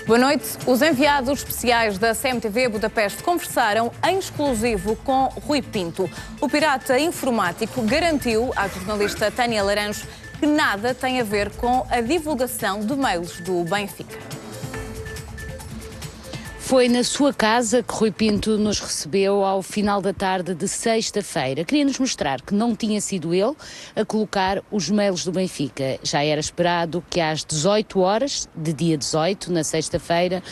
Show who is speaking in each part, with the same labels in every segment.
Speaker 1: Boa noite. Os enviados especiais da CMTV Budapeste conversaram em exclusivo com Rui Pinto. O pirata informático garantiu à jornalista Tânia Laranjo que nada tem a ver com a divulgação de mails do Benfica.
Speaker 2: Foi na sua casa que Rui Pinto nos recebeu ao final da tarde de sexta-feira. Queria-nos mostrar que não tinha sido ele a colocar os mails do Benfica. Já era esperado que às 18 horas, de dia 18, na sexta-feira,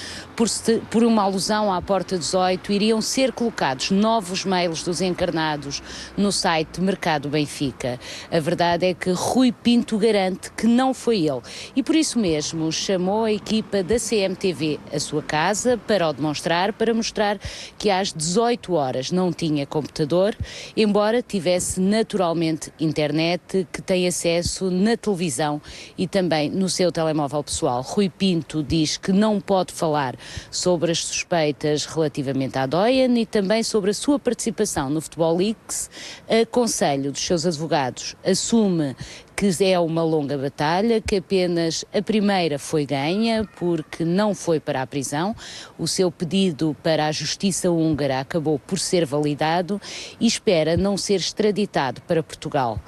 Speaker 2: por uma alusão à porta 18, iriam ser colocados novos mails dos encarnados no site Mercado Benfica. A verdade é que Rui Pinto garante que não foi ele e por isso mesmo chamou a equipa da CMTV à sua casa para o demonstrar, para mostrar que às 18 horas não tinha computador, embora tivesse naturalmente internet, que tem acesso na televisão e também no seu telemóvel pessoal. Rui Pinto diz que não pode falar sobre as suspeitas relativamente à Doyen e também sobre a sua participação no Futebol Leaks. Conselho dos seus advogados assume que é uma longa batalha, que apenas a primeira foi ganha porque não foi para a prisão. O seu pedido para a justiça húngara acabou por ser validado e espera não ser extraditado para Portugal.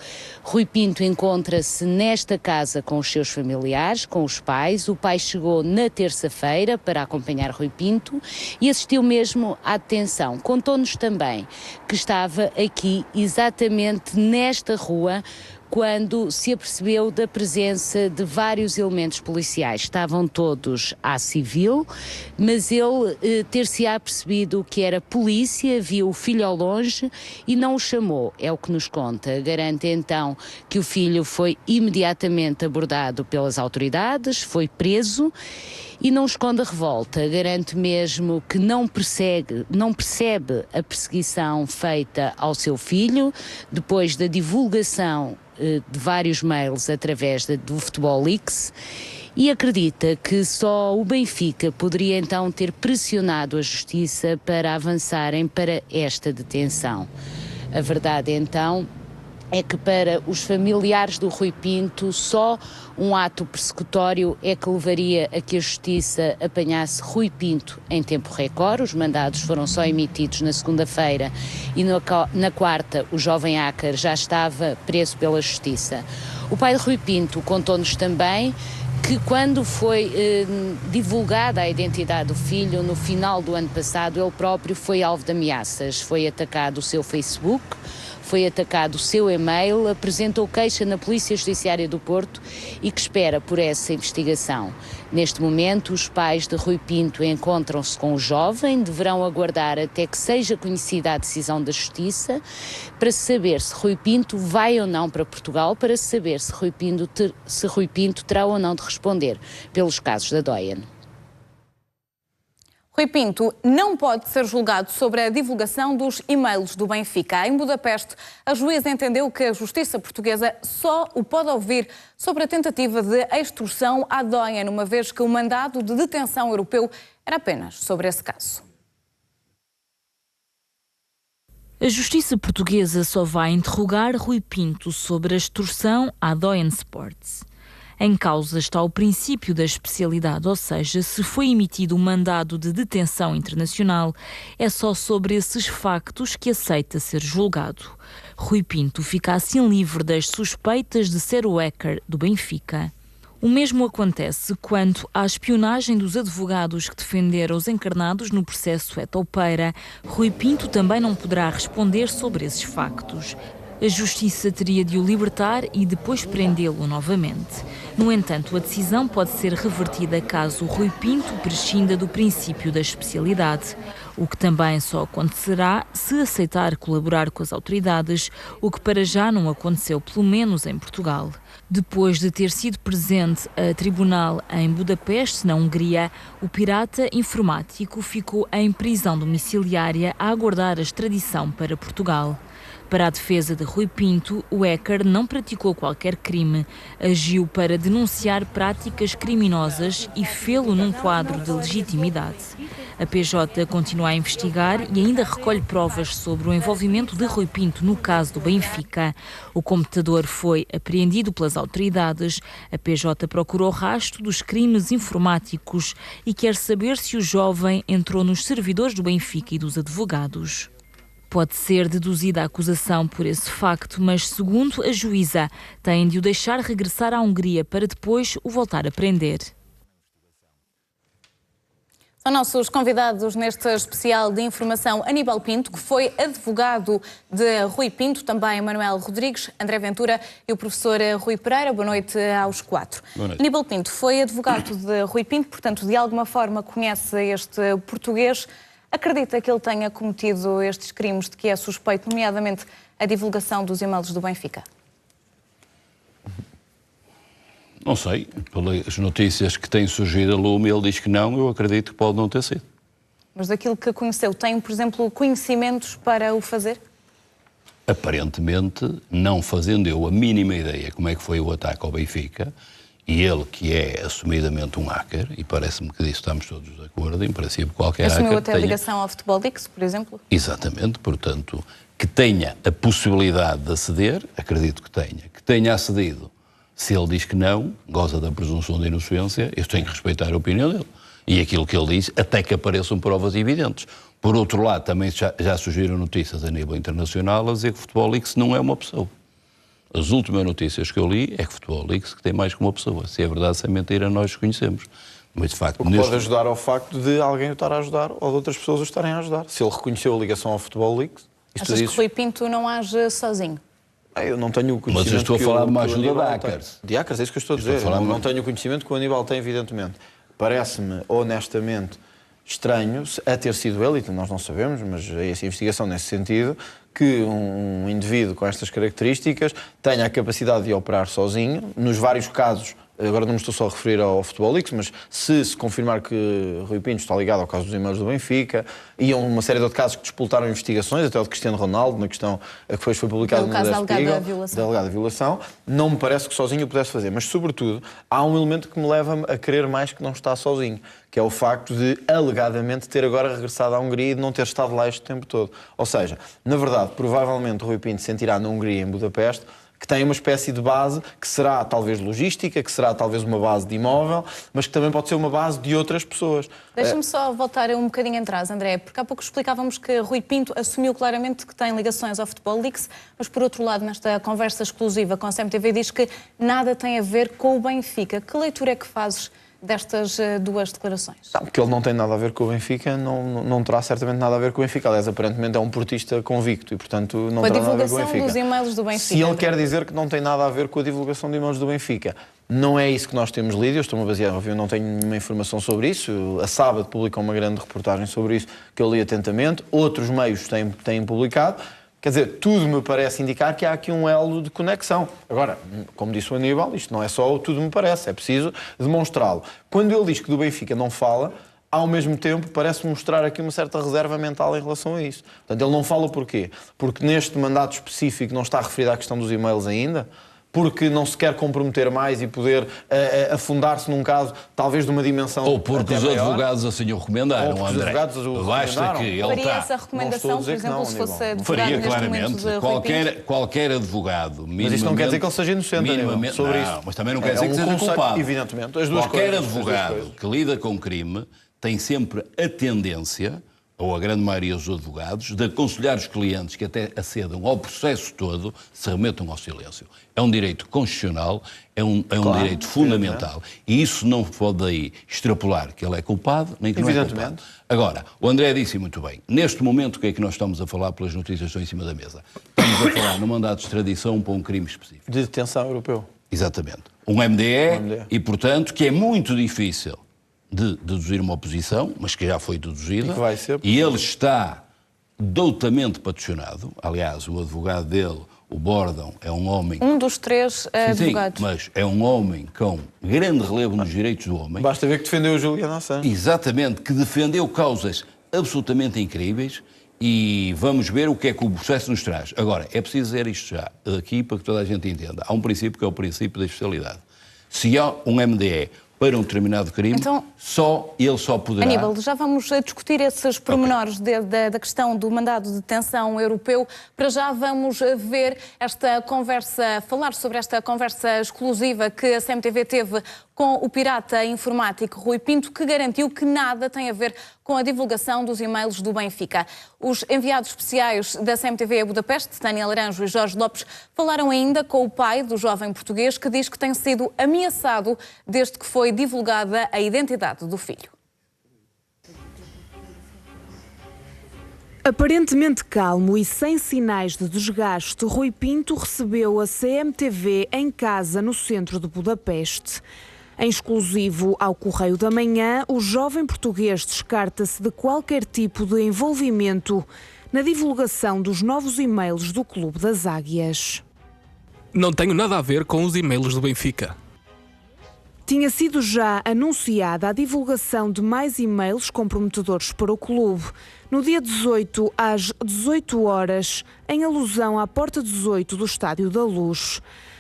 Speaker 2: Rui Pinto encontra-se nesta casa com os seus familiares, com os pais. O pai chegou na terça-feira para acompanhar Rui Pinto e assistiu mesmo à detenção. Contou-nos também que estava aqui exatamente nesta rua quando se apercebeu da presença de vários elementos policiais. Estavam todos à civil, mas ele ter-se-á percebido que era polícia, viu o filho ao longe e não o chamou, é o que nos conta. Garante então que o filho foi imediatamente abordado pelas autoridades, foi preso e não esconde a revolta. Garante mesmo que não percebe a perseguição feita ao seu filho depois da divulgação de vários mails através do Futebol Leaks e acredita que só o Benfica poderia então ter pressionado a justiça para avançarem para esta detenção. A verdade então é que para os familiares do Rui Pinto só um ato persecutório é que levaria a que a justiça apanhasse Rui Pinto em tempo recorde. Os mandados foram só emitidos na segunda-feira e na quarta o jovem hacker já estava preso pela justiça. O pai de Rui Pinto contou-nos também que quando foi divulgada a identidade do filho, no final do ano passado, ele próprio foi alvo de ameaças. Foi atacado o seu Facebook, foi atacado o seu e-mail, apresentou queixa na Polícia Judiciária do Porto e que espera por essa investigação. Neste momento, os pais de Rui Pinto encontram-se com o jovem, deverão aguardar até que seja conhecida a decisão da Justiça para saber se Rui Pinto vai ou não para Portugal, para saber se Rui Pinto terá ou não de responder pelos casos da Doyen.
Speaker 1: Rui Pinto não pode ser julgado sobre a divulgação dos e-mails do Benfica. Em Budapeste, a juíza entendeu que a justiça portuguesa só o pode ouvir sobre a tentativa de extorsão à Doyen, uma vez que o mandado de detenção europeu era apenas sobre esse caso.
Speaker 3: A justiça portuguesa só vai interrogar Rui Pinto sobre a extorsão à Doyen Sports. Em causa está o princípio da especialidade, ou seja, se foi emitido um mandado de detenção internacional, é só sobre esses factos que aceita ser julgado. Rui Pinto fica assim livre das suspeitas de ser o hacker do Benfica. O mesmo acontece quanto à espionagem dos advogados que defenderam os encarnados no processo Etopeira. Rui Pinto também não poderá responder sobre esses factos. A justiça teria de o libertar e depois prendê-lo novamente. No entanto, a decisão pode ser revertida caso Rui Pinto prescinda do princípio da especialidade, o que também só acontecerá se aceitar colaborar com as autoridades, o que para já não aconteceu, pelo menos em Portugal. Depois de ter sido presente a tribunal em Budapeste, na Hungria, o pirata informático ficou em prisão domiciliária a aguardar a extradição para Portugal. Para a defesa de Rui Pinto, o hacker não praticou qualquer crime, agiu para denunciar práticas criminosas e fê-lo num quadro de legitimidade. A PJ continua a investigar e ainda recolhe provas sobre o envolvimento de Rui Pinto no caso do Benfica. O computador foi apreendido pela pelas autoridades. A PJ procurou o rastro dos crimes informáticos e quer saber se o jovem entrou nos servidores do Benfica e dos advogados. Pode ser deduzida a acusação por esse facto, mas, segundo a juíza, tem de o deixar regressar à Hungria para depois o voltar a prender.
Speaker 1: São nossos convidados neste especial de informação Aníbal Pinto, que foi advogado de Rui Pinto, também Manuel Rodrigues, André Ventura e o professor Rui Pereira. Boa noite aos quatro.
Speaker 4: Boa noite.
Speaker 1: Aníbal Pinto foi advogado de Rui Pinto, portanto, de alguma forma conhece este português. Acredita que ele tenha cometido estes crimes de que é suspeito, nomeadamente a divulgação dos e-mails do Benfica?
Speaker 4: Não sei, pelas notícias que têm surgido a lume, ele diz que não, eu acredito que pode não ter sido.
Speaker 1: Mas daquilo que conheceu, tem, por exemplo, conhecimentos para o fazer?
Speaker 4: Aparentemente, não fazendo eu a mínima ideia como é que foi o ataque ao Benfica, e ele que é assumidamente um hacker, e parece-me que disso estamos todos de acordo, em princípio qualquer hacker
Speaker 1: assumiu até a ligação ao Futebol Leaks, por exemplo?
Speaker 4: Exatamente, portanto, que tenha a possibilidade de aceder, acredito que tenha acedido. Se ele diz que não, goza da presunção de inocência, eu tenho que respeitar a opinião dele. E aquilo que ele diz, até que apareçam provas evidentes. Por outro lado, também já surgiram notícias a nível internacional a dizer que o Futebol Leaks não é uma pessoa. As últimas notícias que eu li é que o Futebol Leaks que tem mais que uma pessoa. Se é verdade, se é mentira, nós conhecemos. Mas, de facto,
Speaker 5: o que pode ajudar ao facto de alguém o estar a ajudar ou de outras pessoas o estarem a ajudar. Se ele reconheceu a ligação ao Futebol Leaks...
Speaker 1: Achas que Rui Pinto não age sozinho?
Speaker 5: Eu não tenho o conhecimento.
Speaker 4: Mas eu estou a falar de uma ajuda de hackers.
Speaker 5: De hackers, é isso que eu estou a dizer. Não tenho o conhecimento que o Aníbal tem, evidentemente. Parece-me, honestamente, estranho a ter sido ele, e nós não sabemos, mas é essa investigação nesse sentido, que um indivíduo com estas características tenha a capacidade de operar sozinho, nos vários casos. Agora não me estou só a referir ao Futebol Leaks, mas se confirmar que Rui Pinto está ligado ao caso dos e-mails do Benfica, e a uma série de outros casos que disputaram investigações, até o de Cristiano Ronaldo, na questão que depois foi publicada no Der Spiegel, da alegada violação, não me parece que sozinho o pudesse fazer. Mas, sobretudo, há um elemento que me leva a querer mais que não está sozinho, que é o facto de, alegadamente, ter agora regressado à Hungria e de não ter estado lá este tempo todo. Ou seja, na verdade, provavelmente Rui Pinto sentirá na Hungria, em Budapeste, que tem uma espécie de base que será talvez logística, que será talvez uma base de imóvel, mas que também pode ser uma base de outras pessoas.
Speaker 1: Deixa-me só voltar um bocadinho atrás, André, porque há pouco explicávamos que Rui Pinto assumiu claramente que tem ligações ao Futebol Leaks, mas por outro lado, nesta conversa exclusiva com a CMTV, diz que nada tem a ver com o Benfica. Que leitura é que fazes destas duas declarações?
Speaker 5: Não, que ele não tem nada a ver com o Benfica, não terá certamente nada a ver com o Benfica. Aliás, aparentemente é um portista convicto e, portanto, não terá nada a ver com o Benfica.
Speaker 1: A divulgação dos e-mails do Benfica.
Speaker 5: Se ele quer dizer que não tem nada a ver com a divulgação de e-mails do Benfica, não é isso que nós temos lido. Eu estou-me a basear, eu não tenho nenhuma informação sobre isso. A Sábado publicou uma grande reportagem sobre isso que eu li atentamente. Outros meios têm publicado. Quer dizer, tudo me parece indicar que há aqui um elo de conexão. Agora, como disse o Aníbal, isto não é só o tudo me parece, é preciso demonstrá-lo. Quando ele diz que do Benfica não fala, ao mesmo tempo parece mostrar aqui uma certa reserva mental em relação a isso. Portanto, ele não fala porquê? Porque neste mandato específico não está referido à questão dos e-mails ainda? Porque não se quer comprometer mais e poder afundar-se num caso, talvez de uma dimensão.
Speaker 4: Ou porque os advogados assim o recomendaram,
Speaker 5: ou
Speaker 4: André.
Speaker 5: Basta
Speaker 4: que ele
Speaker 1: faria essa recomendação, por exemplo, se fosse advogado
Speaker 4: faria
Speaker 1: neste
Speaker 4: claramente. Qualquer advogado,
Speaker 5: mas isso não quer dizer que ele seja inocente, sobre isso.
Speaker 4: Mas também não quer dizer que seja culpado.
Speaker 5: Evidentemente, as duas
Speaker 4: qualquer
Speaker 5: coisas,
Speaker 4: advogado que lida com crime tem sempre a tendência, ou a grande maioria dos advogados, de aconselhar os clientes que até acedam ao processo todo, se remetam ao silêncio. É um direito constitucional, é um direito fundamental. E isso não pode daí extrapolar que ele é culpado, nem que não é culpado. Agora, o André disse muito bem, neste momento o que é que nós estamos a falar pelas notícias que estão em cima da mesa? Estamos a falar no mandato de extradição para um crime específico.
Speaker 5: De detenção europeu.
Speaker 4: Exatamente. Um MDE. E, portanto, que é muito difícil de deduzir uma oposição, mas que já foi deduzida, e ele está doutamente patrocinado. Aliás, o advogado dele, o Bordão, é um homem...
Speaker 1: Um dos três advogados.
Speaker 4: Sim, mas é um homem com grande relevo nos direitos do homem.
Speaker 5: Basta ver que defendeu o Julian Assange.
Speaker 4: Exatamente, que defendeu causas absolutamente incríveis, e vamos ver o que é que o processo nos traz. Agora, é preciso dizer isto já aqui para que toda a gente entenda. Há um princípio que é o princípio da especialidade. Se há um MDE para um determinado crime,
Speaker 1: então,
Speaker 4: ele só poderá...
Speaker 1: Aníbal, já vamos discutir esses pormenores da questão do mandado de detenção europeu. Para já vamos ver esta conversa, falar sobre esta conversa exclusiva que a CMTV teve com o pirata informático Rui Pinto, que garantiu que nada tem a ver com a divulgação dos e-mails do Benfica. Os enviados especiais da CMTV a Budapeste, Tânia Laranjo e Jorge Lopes, falaram ainda com o pai do jovem português que diz que tem sido ameaçado desde que foi divulgada a identidade do filho.
Speaker 6: Aparentemente calmo e sem sinais de desgaste, Rui Pinto recebeu a CMTV em casa no centro de Budapeste. Em exclusivo ao Correio da Manhã, o jovem português descarta-se de qualquer tipo de envolvimento na divulgação dos novos e-mails do Clube das Águias.
Speaker 7: Não tenho nada a ver com os e-mails do Benfica.
Speaker 6: Tinha sido já anunciada a divulgação de mais e-mails comprometedores para o clube. No dia 18, às 18 horas, em alusão à porta 18 do Estádio da Luz.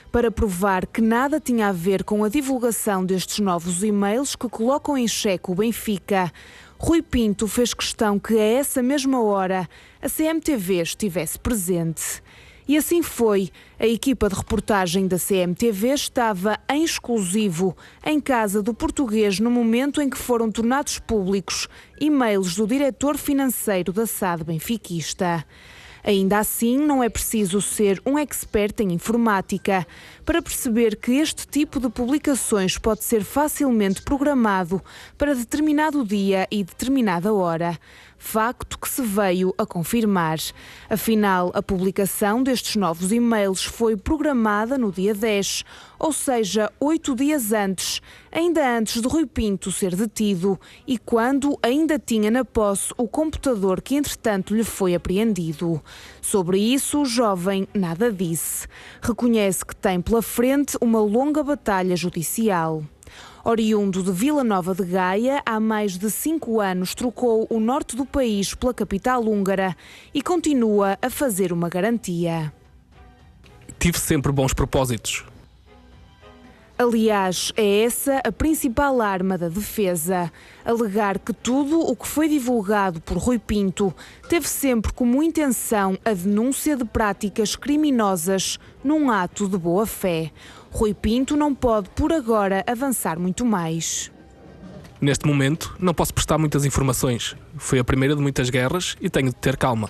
Speaker 6: Para provar que nada tinha a ver com a divulgação destes novos e-mails que colocam em xeque o Benfica, Rui Pinto fez questão que a essa mesma hora a CMTV estivesse presente. E assim foi. A equipa de reportagem da CMTV estava em exclusivo em casa do português no momento em que foram tornados públicos e-mails do diretor financeiro da SAD benfiquista. Ainda assim, não é preciso ser um expert em informática para perceber que este tipo de publicações pode ser facilmente programado para determinado dia e determinada hora. Facto que se veio a confirmar. Afinal, a publicação destes novos e-mails foi programada no dia 10, ou seja, 8 dias antes, ainda antes de Rui Pinto ser detido e quando ainda tinha na posse o computador que entretanto lhe foi apreendido. Sobre isso, o jovem nada disse. Reconhece que tem pela frente uma longa batalha judicial. Oriundo de Vila Nova de Gaia, há mais de 5 anos trocou o norte do país pela capital húngara e continua a fazer uma garantia.
Speaker 7: Tive sempre bons propósitos.
Speaker 6: Aliás, é essa a principal arma da defesa. Alegar que tudo o que foi divulgado por Rui Pinto teve sempre como intenção a denúncia de práticas criminosas num ato de boa-fé. Rui Pinto não pode, por agora, avançar muito mais.
Speaker 7: Neste momento, não posso prestar muitas informações. Foi a primeira de muitas guerras e tenho de ter calma.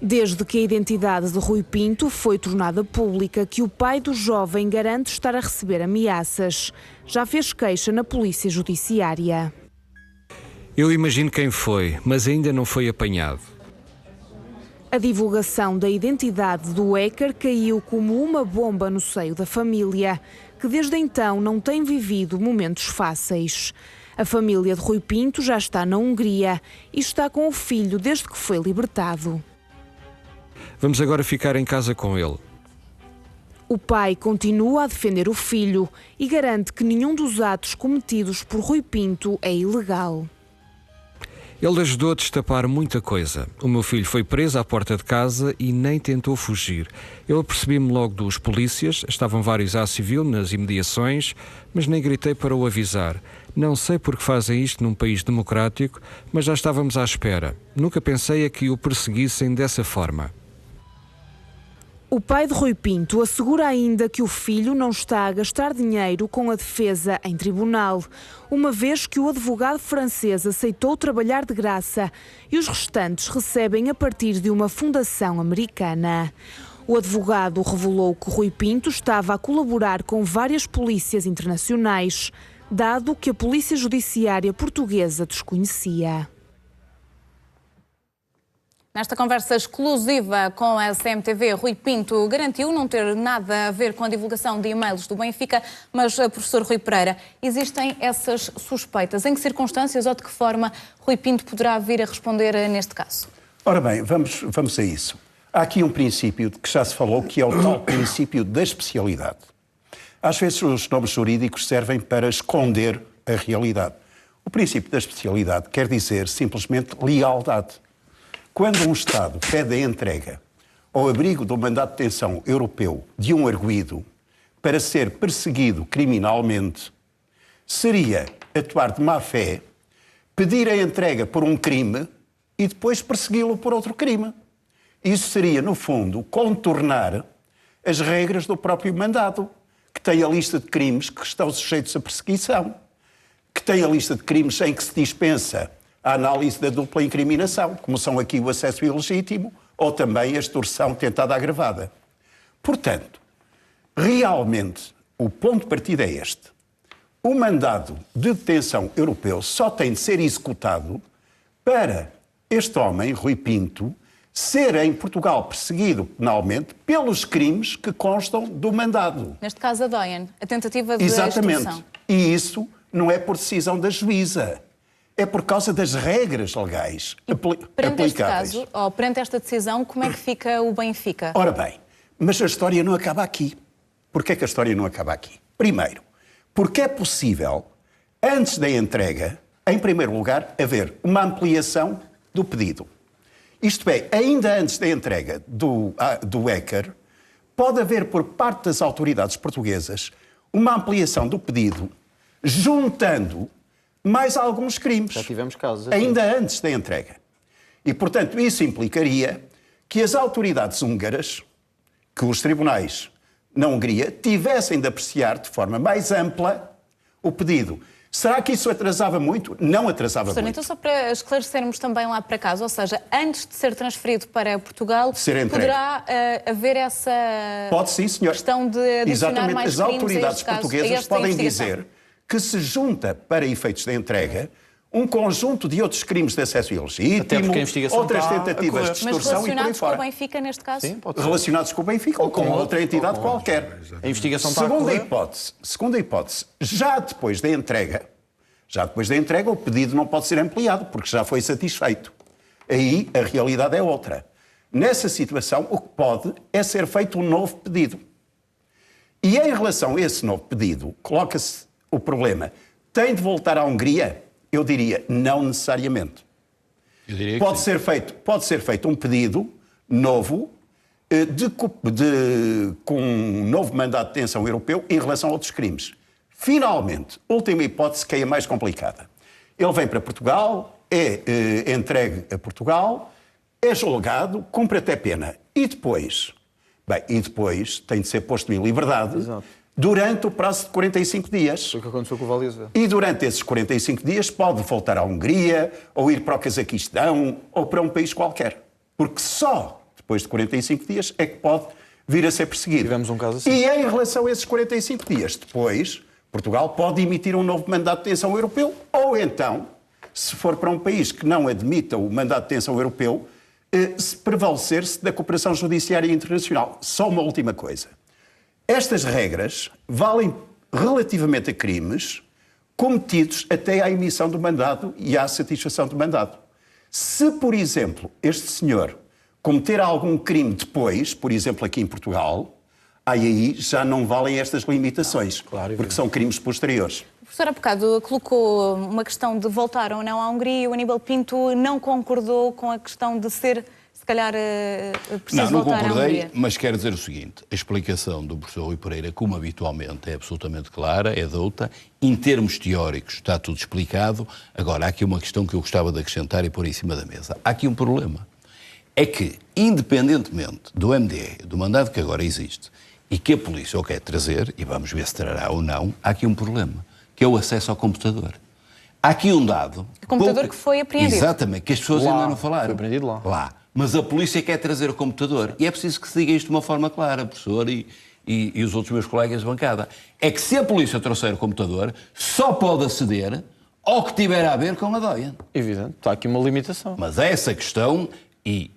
Speaker 6: Desde que a identidade de Rui Pinto foi tornada pública, que o pai do jovem garante estar a receber ameaças. Já fez queixa na Polícia Judiciária.
Speaker 8: Eu imagino quem foi, mas ainda não foi apanhado.
Speaker 6: A divulgação da identidade do hacker caiu como uma bomba no seio da família, que desde então não tem vivido momentos fáceis. A família de Rui Pinto já está na Hungria e está com o filho desde que foi libertado.
Speaker 8: Vamos agora ficar em casa com ele.
Speaker 6: O pai continua a defender o filho e garante que nenhum dos atos cometidos por Rui Pinto é ilegal.
Speaker 8: Ele ajudou a destapar muita coisa. O meu filho foi preso à porta de casa e nem tentou fugir. Eu apercebi-me logo dos polícias, estavam vários à civil nas imediações, mas nem gritei para o avisar. Não sei por que fazem isto num país democrático, mas já estávamos à espera. Nunca pensei a que o perseguissem dessa forma.
Speaker 6: O pai de Rui Pinto assegura ainda que o filho não está a gastar dinheiro com a defesa em tribunal, uma vez que o advogado francês aceitou trabalhar de graça e os restantes recebem a partir de uma fundação americana. O advogado revelou que Rui Pinto estava a colaborar com várias polícias internacionais, dado que a Polícia Judiciária Portuguesa desconhecia.
Speaker 1: Nesta conversa exclusiva com a CMTV, Rui Pinto garantiu não ter nada a ver com a divulgação de e-mails do Benfica, mas, professor Rui Pereira, existem essas suspeitas. Em que circunstâncias ou de que forma Rui Pinto poderá vir a responder neste caso?
Speaker 9: Ora bem, vamos a isso. Há aqui um princípio de que já se falou, que é o tal princípio da especialidade. Às vezes os nomes jurídicos servem para esconder a realidade. O princípio da especialidade quer dizer simplesmente lealdade. Quando um Estado pede a entrega ao abrigo do mandato de detenção europeu de um arguido para ser perseguido criminalmente, seria atuar de má fé, pedir a entrega por um crime e depois persegui-lo por outro crime. Isso seria, no fundo, contornar as regras do próprio mandado, que tem a lista de crimes que estão sujeitos à perseguição, que tem a lista de crimes em que se dispensa a análise da dupla incriminação, como são aqui o acesso ilegítimo ou também a extorsão tentada agravada. Portanto, realmente, o ponto de partida é este. O mandado de detenção europeu só tem de ser executado para este homem, Rui Pinto, ser em Portugal perseguido penalmente pelos crimes que constam do mandado.
Speaker 1: Neste caso, a Doyen, a tentativa de
Speaker 9: Exatamente.
Speaker 1: extorsão.
Speaker 9: E isso não é por decisão da juíza. É por causa das regras legais
Speaker 1: Perante este
Speaker 9: aplicáveis.
Speaker 1: caso, ou perante esta decisão, como é que fica o Benfica?
Speaker 9: Ora bem, mas a história não acaba aqui. Porquê que a história não acaba aqui? Primeiro, porque é possível, antes da entrega, em primeiro lugar, haver uma ampliação do pedido. Isto é, ainda antes da entrega do hacker, pode haver por parte das autoridades portuguesas uma ampliação do pedido, juntando mais alguns crimes.
Speaker 5: Já tivemos casos assim.
Speaker 9: Ainda antes da entrega. E, portanto, isso implicaria que as autoridades húngaras, que os tribunais na Hungria, tivessem de apreciar de forma mais ampla o pedido. Será que isso atrasava muito? Não atrasava muito.
Speaker 1: Então, só para esclarecermos também lá para casa, ou seja, antes de ser transferido para Portugal, poderá haver essa
Speaker 9: Pode sim, senhor.
Speaker 1: questão de adicionar
Speaker 9: Exatamente.
Speaker 1: mais
Speaker 9: As
Speaker 1: crimes
Speaker 9: autoridades portuguesas podem dizer que se junta para efeitos da entrega um conjunto de outros crimes de acesso ilegítimo, outras tentativas de extorsão e por aí fora.
Speaker 1: Mas relacionados com o Benfica, neste caso?
Speaker 5: Sim, pode ser.
Speaker 9: Relacionados com o Benfica ou com outra entidade qualquer.
Speaker 5: A investigação está a correr.
Speaker 9: Segunda hipótese, já depois da entrega, o pedido não pode ser ampliado, porque já foi satisfeito. Aí a realidade é outra. Nessa situação, o que pode é ser feito um novo pedido. E em relação a esse novo pedido, coloca-se o problema. Tem de voltar à Hungria? Eu diria, não necessariamente.
Speaker 4: Eu diria que
Speaker 9: Pode ser feito um pedido novo com um novo mandato de detenção europeu em relação a outros crimes. Finalmente, última hipótese, que é a mais complicada. Ele vem para Portugal, é entregue a Portugal, é julgado, cumpre até pena. E depois? Bem, tem de ser posto em liberdade.
Speaker 5: Exato.
Speaker 9: Durante o prazo de 45 dias.
Speaker 5: Foi o que aconteceu com o Valdívia.
Speaker 9: E durante esses 45 dias pode voltar à Hungria, ou ir para o Cazaquistão, ou para um país qualquer. Porque só depois de 45 dias é que pode vir a ser perseguido.
Speaker 5: Tivemos um caso assim.
Speaker 9: E em relação a esses 45 dias depois, Portugal pode emitir um novo mandato de detenção europeu, ou então, se for para um país que não admita o mandato de detenção europeu, se prevalecer-se da cooperação judiciária internacional. Só uma última coisa. Estas regras valem relativamente a crimes cometidos até à emissão do mandado e à satisfação do mandado. Se, por exemplo, este senhor cometer algum crime depois, por exemplo, aqui em Portugal, aí já não valem estas limitações, porque são crimes posteriores.
Speaker 1: O professor há bocado colocou uma questão de voltar ou não à Hungria e o Aníbal Pinto não concordou com a questão de ser, se calhar, preciso voltar à Hungria.
Speaker 4: Não concordei, mas quero dizer o seguinte, a explicação do professor Rui Pereira, como habitualmente, é absolutamente clara, é douta, em termos teóricos está tudo explicado. Agora, há aqui uma questão que eu gostava de acrescentar e pôr em cima da mesa. Há aqui um problema, é que, independentemente do MDE, do mandado que agora existe, e que a polícia o quer trazer, e vamos ver se trará ou não, há aqui um problema, que é o acesso ao computador. Há aqui um dado...
Speaker 1: O computador que foi apreendido.
Speaker 4: Exatamente, que as pessoas ainda não falaram.
Speaker 5: Foi apreendido lá.
Speaker 4: Mas a polícia quer trazer o computador. E é preciso que se diga isto de uma forma clara, professor e os outros meus colegas de bancada. É que se a polícia trouxer o computador, só pode aceder ao que tiver a ver com a Doyen.
Speaker 5: Evidente, está aqui uma limitação.
Speaker 4: Mas é essa questão, e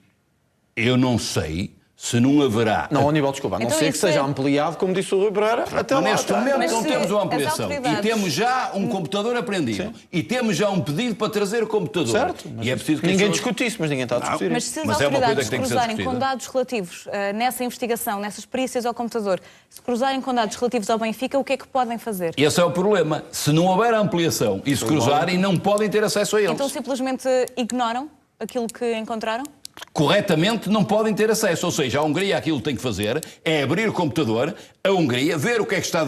Speaker 4: eu não sei... se não haverá...
Speaker 5: Não, Aníbal, desculpa, a não ser que seja ampliado, como disse o Rui Pereira, até lá.
Speaker 4: Neste momento não temos uma ampliação. E temos já um computador apreendido. Sim. E temos já um pedido para trazer o computador.
Speaker 5: Certo.
Speaker 4: E é preciso que
Speaker 5: ninguém discute isso, mas ninguém está a discutir.
Speaker 1: Mas se as autoridades cruzarem com dados relativos nessa investigação, nessas perícias ao computador, se cruzarem com dados relativos ao Benfica, o que é que podem fazer?
Speaker 4: Esse é o problema. Se não houver ampliação e se cruzarem, não podem ter acesso a eles.
Speaker 1: Então simplesmente ignoram aquilo que encontraram?
Speaker 4: corretamente não podem ter acesso. Ou seja, a Hungria aquilo que tem que fazer é abrir o computador, a Hungria, ver o que é que está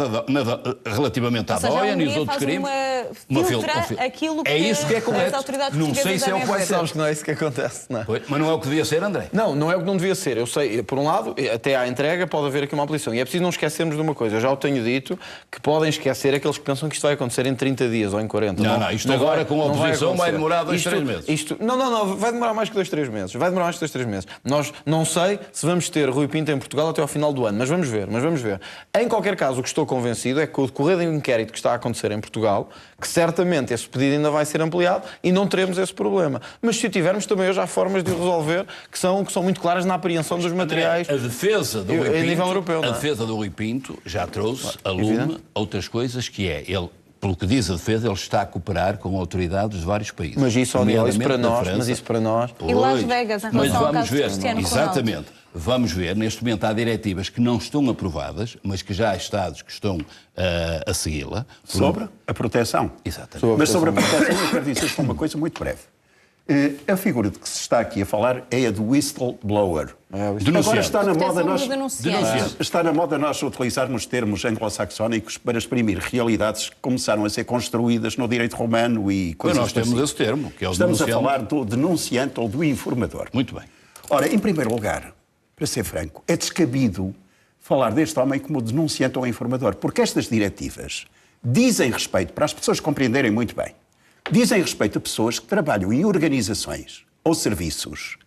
Speaker 4: relativamente à Doyen e os outros crimes.
Speaker 1: Filtra aquilo que
Speaker 4: é isso que é correto.
Speaker 1: as autoridades
Speaker 4: não sei se é o que vai ser.
Speaker 5: Sabes que não é isso que acontece, não é?
Speaker 4: Mas não é o que devia ser, André?
Speaker 5: Não é o que não devia ser. Eu sei, por um lado, até à entrega pode haver aqui uma aflição. E é preciso não esquecermos de uma coisa. Eu já o tenho dito, que podem esquecer aqueles que pensam que isto vai acontecer em 30 dias ou em 40.
Speaker 4: Não, isto agora com a oposição vai demorar 2, 3 meses.
Speaker 5: Não, vai demorar mais que 2, 3 meses. Vai demorar mais que 2, 3 meses. Nós não sei se vamos ter Rui Pinto em Portugal até ao final do ano, mas vamos ver. Em qualquer caso, o que estou convencido é que o decorrer do inquérito que está a acontecer em Portugal, que certamente esse pedido ainda vai ser ampliado e não teremos esse problema. Mas se o tivermos, também hoje há formas de o resolver que são muito claras na apreensão dos materiais.
Speaker 4: A defesa do Rui Pinto,
Speaker 5: nível europeu,
Speaker 4: a defesa do Rui Pinto já trouxe a lume outras coisas, que é ele. Pelo que diz a defesa, ele está a cooperar com autoridades de vários países.
Speaker 5: Mas isso para nós...
Speaker 1: E Las Vegas, em relação ao caso de Cristiano Ronaldo.
Speaker 4: Exatamente. Vamos ver, neste momento há diretivas que não estão aprovadas, mas que já há Estados que estão a segui-la.
Speaker 9: Sobre a proteção.
Speaker 4: Exatamente.
Speaker 9: Mas sobre a proteção eu quero dizer só uma coisa muito breve. A figura de que se está aqui a falar é a do whistleblower. Agora está na moda nós utilizarmos termos anglo-saxónicos para exprimir realidades que começaram a ser construídas no direito romano e coisas
Speaker 4: assim. Nós temos esse termo, que é o
Speaker 9: Estamos a falar do denunciante ou do informador.
Speaker 4: Muito bem.
Speaker 9: Ora, em primeiro lugar, para ser franco, é descabido falar deste homem como denunciante ou informador, porque estas diretivas dizem respeito, para as pessoas compreenderem muito bem, dizem respeito a pessoas que trabalham em organizações ou serviços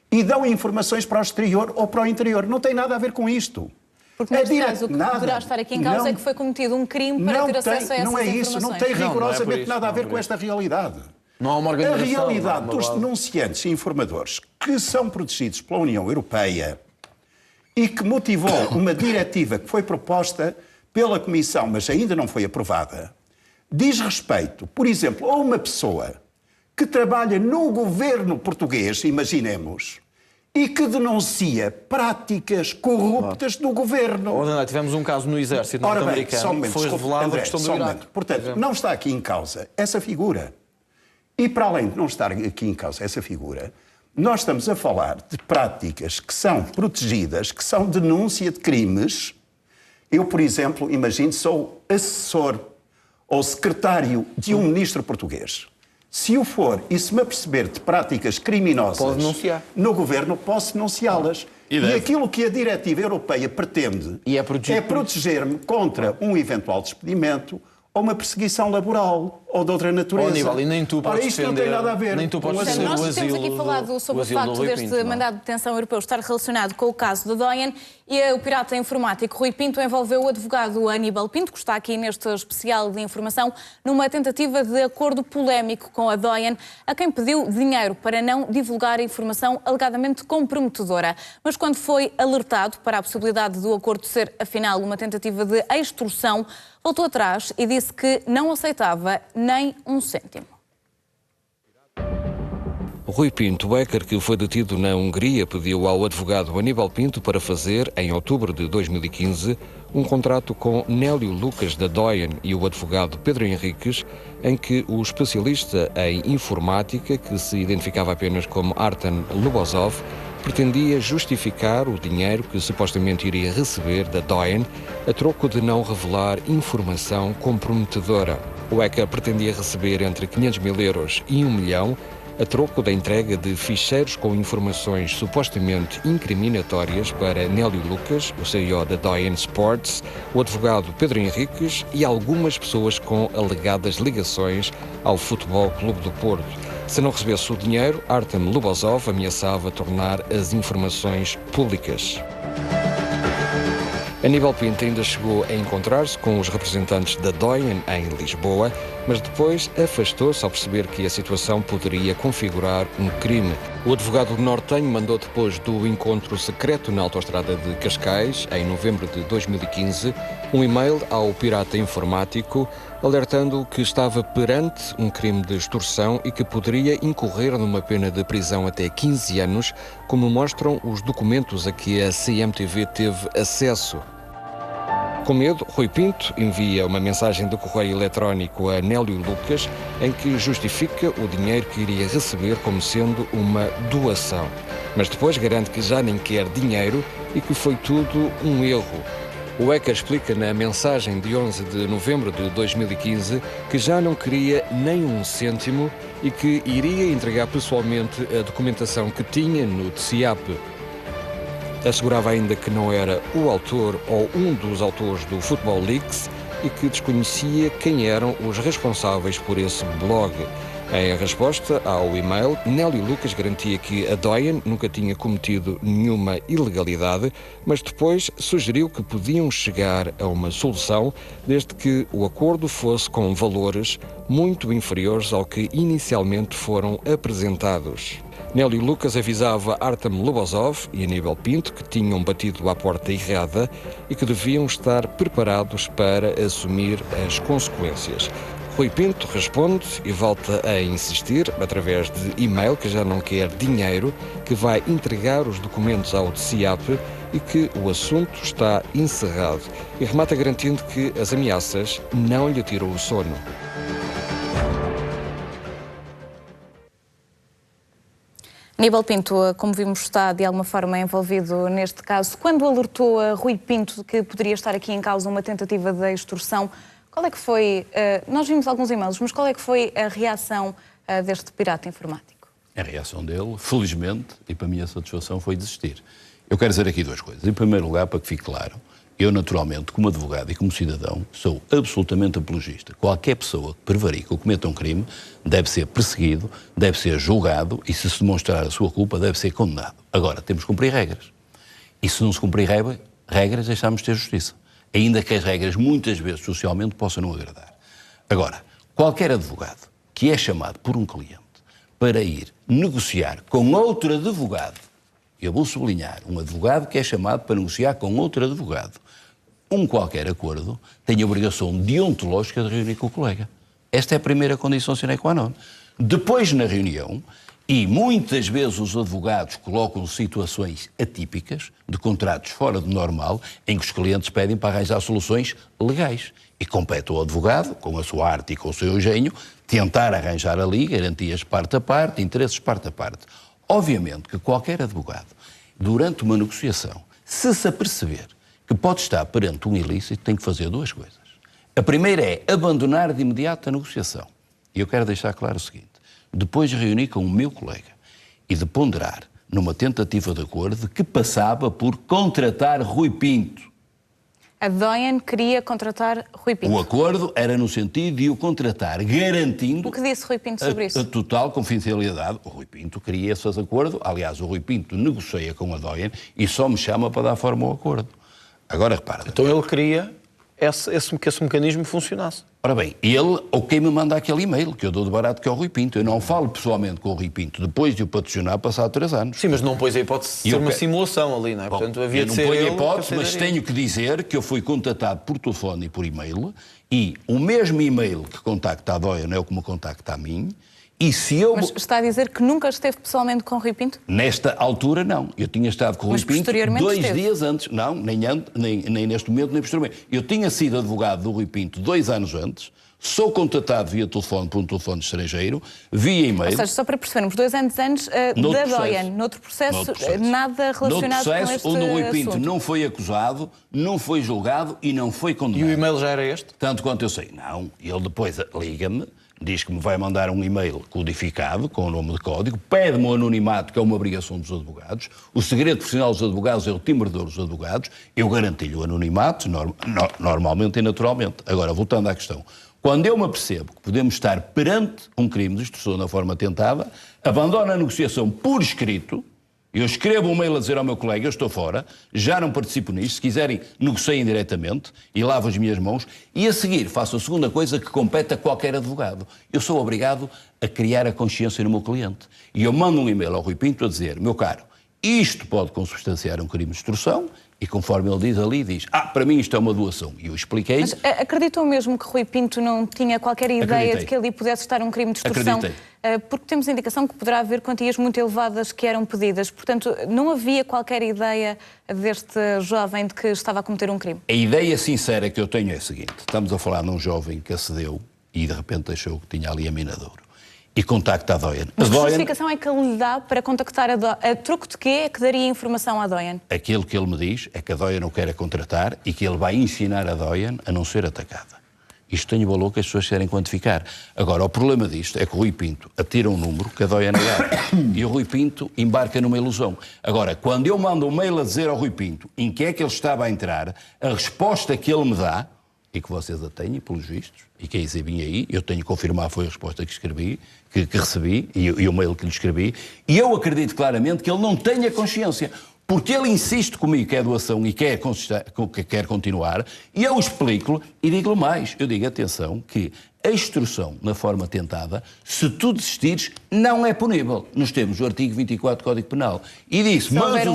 Speaker 9: e dão informações para o exterior ou para o interior. Não tem nada a ver com isto.
Speaker 1: Porque neste caso o que poderá estar aqui em causa é que foi cometido um crime para ter acesso a essas informações.
Speaker 9: Não é isso, não tem rigorosamente nada a ver com esta realidade.
Speaker 5: Não há uma organização.
Speaker 9: A realidade dos denunciantes e informadores que são protegidos pela União Europeia e que motivou uma diretiva que foi proposta pela Comissão, mas ainda não foi aprovada, diz respeito, por exemplo, a uma pessoa que trabalha no governo português, imaginemos, e que denuncia práticas corruptas do governo.
Speaker 5: Tivemos um caso no Exército norte-americano que foi revelado a questão do Iraque.
Speaker 9: Portanto, não está aqui em causa essa figura. E para além de não estar aqui em causa essa figura, nós estamos a falar de práticas que são protegidas, que são denúncia de crimes. Eu, por exemplo, imagino, sou assessor ou secretário de um ministro português. Se o for e se me aperceber de práticas criminosas no governo, posso denunciá-las. E aquilo que a diretiva europeia pretende é proteger-me contra um eventual despedimento ou uma perseguição laboral ou de outra natureza.
Speaker 5: Aníbal, e nem tu podes
Speaker 9: isto não tem nada a ver.
Speaker 5: Nem tu podes
Speaker 1: defender nós temos aqui falado sobre o facto deste mandado de detenção europeu estar relacionado com o caso da Doyen e o pirata informático Rui Pinto envolveu o advogado Aníbal Pinto, que está aqui neste especial de informação, numa tentativa de acordo polémico com a Doyen, a quem pediu dinheiro para não divulgar a informação alegadamente comprometedora. Mas quando foi alertado para a possibilidade do acordo ser, afinal, uma tentativa de extorsão, voltou atrás e disse que não aceitava nem um cêntimo.
Speaker 8: Rui Pinto, o hacker que foi detido na Hungria, pediu ao advogado Aníbal Pinto para fazer, em outubro de 2015, um contrato com Nélio Lucas da Doyen e o advogado Pedro Henriques, em que o especialista em informática, que se identificava apenas como Artem Lubozov, pretendia justificar o dinheiro que supostamente iria receber da Doyen a troco de não revelar informação comprometedora. O hacker pretendia receber entre 500 mil euros e 1 milhão a troco da entrega de ficheiros com informações supostamente incriminatórias para Nélio Lucas, o CEO da Doyen Sports, o advogado Pedro Henriques e algumas pessoas com alegadas ligações ao Futebol Clube do Porto. Se não recebesse o dinheiro, Artem Lubozov ameaçava tornar as informações públicas. Aníbal Pinto ainda chegou a encontrar-se com os representantes da Doyen em Lisboa, mas depois afastou-se ao perceber que a situação poderia configurar um crime. O advogado nortenho mandou, depois do encontro secreto na autoestrada de Cascais, em novembro de 2015, um e-mail ao pirata informático alertando que estava perante um crime de extorsão e que poderia incorrer numa pena de prisão até 15 anos, como mostram os documentos a que a CMTV teve acesso. Com medo, Rui Pinto envia uma mensagem de correio eletrónico a Nélio Lucas em que justifica o dinheiro que iria receber como sendo uma doação. mas depois garante que já nem quer dinheiro e que foi tudo um erro. O ECA explica na mensagem de 11 de novembro de 2015 que já não queria nem um cêntimo e que iria entregar pessoalmente a documentação que tinha no TCIAP. Assegurava ainda que não era o autor ou um dos autores do Football Leaks e que desconhecia quem eram os responsáveis por esse blog. Em resposta ao e-mail, Nélio Lucas garantia que a Doyen nunca tinha cometido nenhuma ilegalidade, mas depois sugeriu que podiam chegar a uma solução desde que o acordo fosse com valores muito inferiores ao que inicialmente foram apresentados. Nélio Lucas avisava Artem Lubozov e Aníbal Pinto que tinham batido à porta errada e que deviam estar preparados para assumir as consequências. Rui Pinto responde e volta a insistir, através de e-mail, que já não quer dinheiro, que vai entregar os documentos ao TCIAP e que o assunto está encerrado. E remata garantindo que as ameaças não lhe tiram o sono.
Speaker 1: Aníbal Pinto, como vimos, está de alguma forma envolvido neste caso. Quando alertou a Rui Pinto de que poderia estar aqui em causa uma tentativa de extorsão, qual é que foi, nós vimos alguns e-mails, mas qual é que foi a reação deste pirata informático?
Speaker 4: A reação dele, felizmente, e para a minha satisfação, foi desistir. Eu quero dizer aqui duas coisas. Em primeiro lugar, para que fique claro, eu naturalmente, como advogado e como cidadão, sou absolutamente apologista. Qualquer pessoa que prevarique ou cometa um crime deve ser perseguido, deve ser julgado e, se demonstrar a sua culpa, deve ser condenado. Agora, temos que cumprir regras. E se não se cumprir regras, deixamos de ter justiça. Ainda que as regras, muitas vezes, socialmente, possam não agradar. Agora, qualquer advogado que é chamado por um cliente para ir negociar com outro advogado, eu vou sublinhar, um advogado que é chamado para negociar com outro advogado, um qualquer acordo, tem a obrigação deontológica de reunir com o colega. Esta é a primeira condição sine qua non. Depois, na reunião, e muitas vezes os advogados colocam situações atípicas, de contratos fora do normal, em que os clientes pedem para arranjar soluções legais. E compete ao advogado, com a sua arte e com o seu engenho, tentar arranjar ali garantias parte a parte, interesses parte a parte. Obviamente que qualquer advogado, durante uma negociação, se aperceber que pode estar perante um ilícito, tem que fazer duas coisas. A primeira é abandonar de imediato a negociação. E eu quero deixar claro o seguinte. Depois de reunir com o meu colega e de ponderar numa tentativa de acordo que passava por contratar Rui Pinto.
Speaker 1: A Doyen queria contratar Rui Pinto.
Speaker 4: O acordo era no sentido de o contratar, garantindo...
Speaker 1: O que disse Rui Pinto sobre isso?
Speaker 4: A total confidencialidade. O Rui Pinto queria esse acordo. Aliás, o Rui Pinto negocia com a Doyen e só me chama para dar forma ao acordo. Agora, repara.
Speaker 5: Então ele queria que esse mecanismo funcionasse.
Speaker 4: Ora bem, ele ou quem me manda aquele e-mail, que eu dou de barato, que é o Rui Pinto. Eu não falo pessoalmente com o Rui Pinto depois de o patrocinar passado 3 anos.
Speaker 5: Sim, mas não pôs a hipótese de ser uma simulação ali, não é?
Speaker 4: Bom,
Speaker 5: portanto, havia de ser
Speaker 4: eu não ponho
Speaker 5: ele
Speaker 4: a hipótese, mas tenho que dizer que eu fui contatado por telefone e por e-mail, e o mesmo e-mail que contacta a Doyen é o que me contacta a mim. E se eu...
Speaker 1: Mas está a dizer que nunca esteve pessoalmente com o Rui Pinto?
Speaker 4: Nesta altura, não. Eu tinha estado com o Rui Pinto 2 dias antes. Não, nem neste momento, nem posteriormente. Eu tinha sido advogado do Rui Pinto 2 anos antes, sou contatado via telefone por um telefone estrangeiro, via e-mail...
Speaker 1: Ou seja, só para percebermos, 2 anos antes da Doyen, noutro processo, nada relacionado com este assunto.
Speaker 4: Onde o Rui Pinto não foi acusado, não foi julgado e não foi condenado.
Speaker 5: E o e-mail já era este?
Speaker 4: Tanto quanto eu sei. Não. Ele depois liga-me, diz que me vai mandar um e-mail codificado, com o nome de código, pede-me o anonimato, que é uma obrigação dos advogados. O segredo profissional dos advogados é o timbre-de-ouro dos advogados. Eu garanti-lhe o anonimato, normalmente e naturalmente. Agora, voltando à questão. Quando eu me apercebo que podemos estar perante um crime de extorsão na forma tentada, abandono a negociação por escrito. Eu escrevo um mail a dizer ao meu colega, eu estou fora, já não participo nisto, se quiserem negociem diretamente e lavo as minhas mãos, e a seguir faço a segunda coisa que compete a qualquer advogado. Eu sou obrigado a criar a consciência no meu cliente. E eu mando um e-mail ao Rui Pinto a dizer, meu caro, isto pode consubstanciar um crime de extorsão, e conforme ele diz ali, diz, para mim isto é uma doação. E eu expliquei...
Speaker 1: Mas acreditou mesmo que Rui Pinto não tinha qualquer ideia de que ali pudesse estar um crime de extorsão?
Speaker 4: Acreditei.
Speaker 1: Porque temos a indicação que poderá haver quantias muito elevadas que eram pedidas. Portanto, não havia qualquer ideia deste jovem de que estava a cometer um crime?
Speaker 4: A ideia sincera que eu tenho é a seguinte. Estamos a falar de um jovem que acedeu e de repente achou que tinha ali a mina de ouro. e contacta a Doyen.
Speaker 1: Mas que justificação é que ele lhe dá para contactar a troco de quê é que daria informação à Doyen?
Speaker 4: Aquilo que ele me diz é que a Doyen o quer contratar e que ele vai ensinar a Doyen a não ser atacada. Isto tem o valor que as pessoas querem quantificar. Agora, o problema disto é que o Rui Pinto atira um número que a Doyen agarra e o Rui Pinto embarca numa ilusão. Agora, quando eu mando um mail a dizer ao Rui Pinto em que é que ele estava a entrar, a resposta que ele me dá, e que vocês a têm, pelos vistos, e que a exibem aí, eu tenho que confirmar, foi a resposta que escrevi, que recebi, e o mail que lhe escrevi, e eu acredito claramente que ele não tenha consciência, porque ele insiste comigo que é doação e quer continuar, e eu explico-lhe e digo-lhe mais. Eu digo, atenção, que a extorsão na forma tentada, se tu desistires, não é punível. Nós temos o artigo 24 do Código Penal. E disse, mas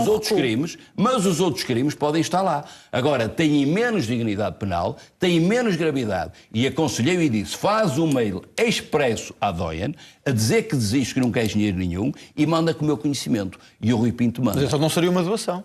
Speaker 4: os outros crimes podem estar lá. Agora, têm menos dignidade penal, têm menos gravidade. E aconselhei e disse, faz um mail expresso à Doyen, a dizer que desiste, que não quer dinheiro nenhum, e manda com o meu conhecimento. E o Rui Pinto manda.
Speaker 5: Mas então não seria uma doação?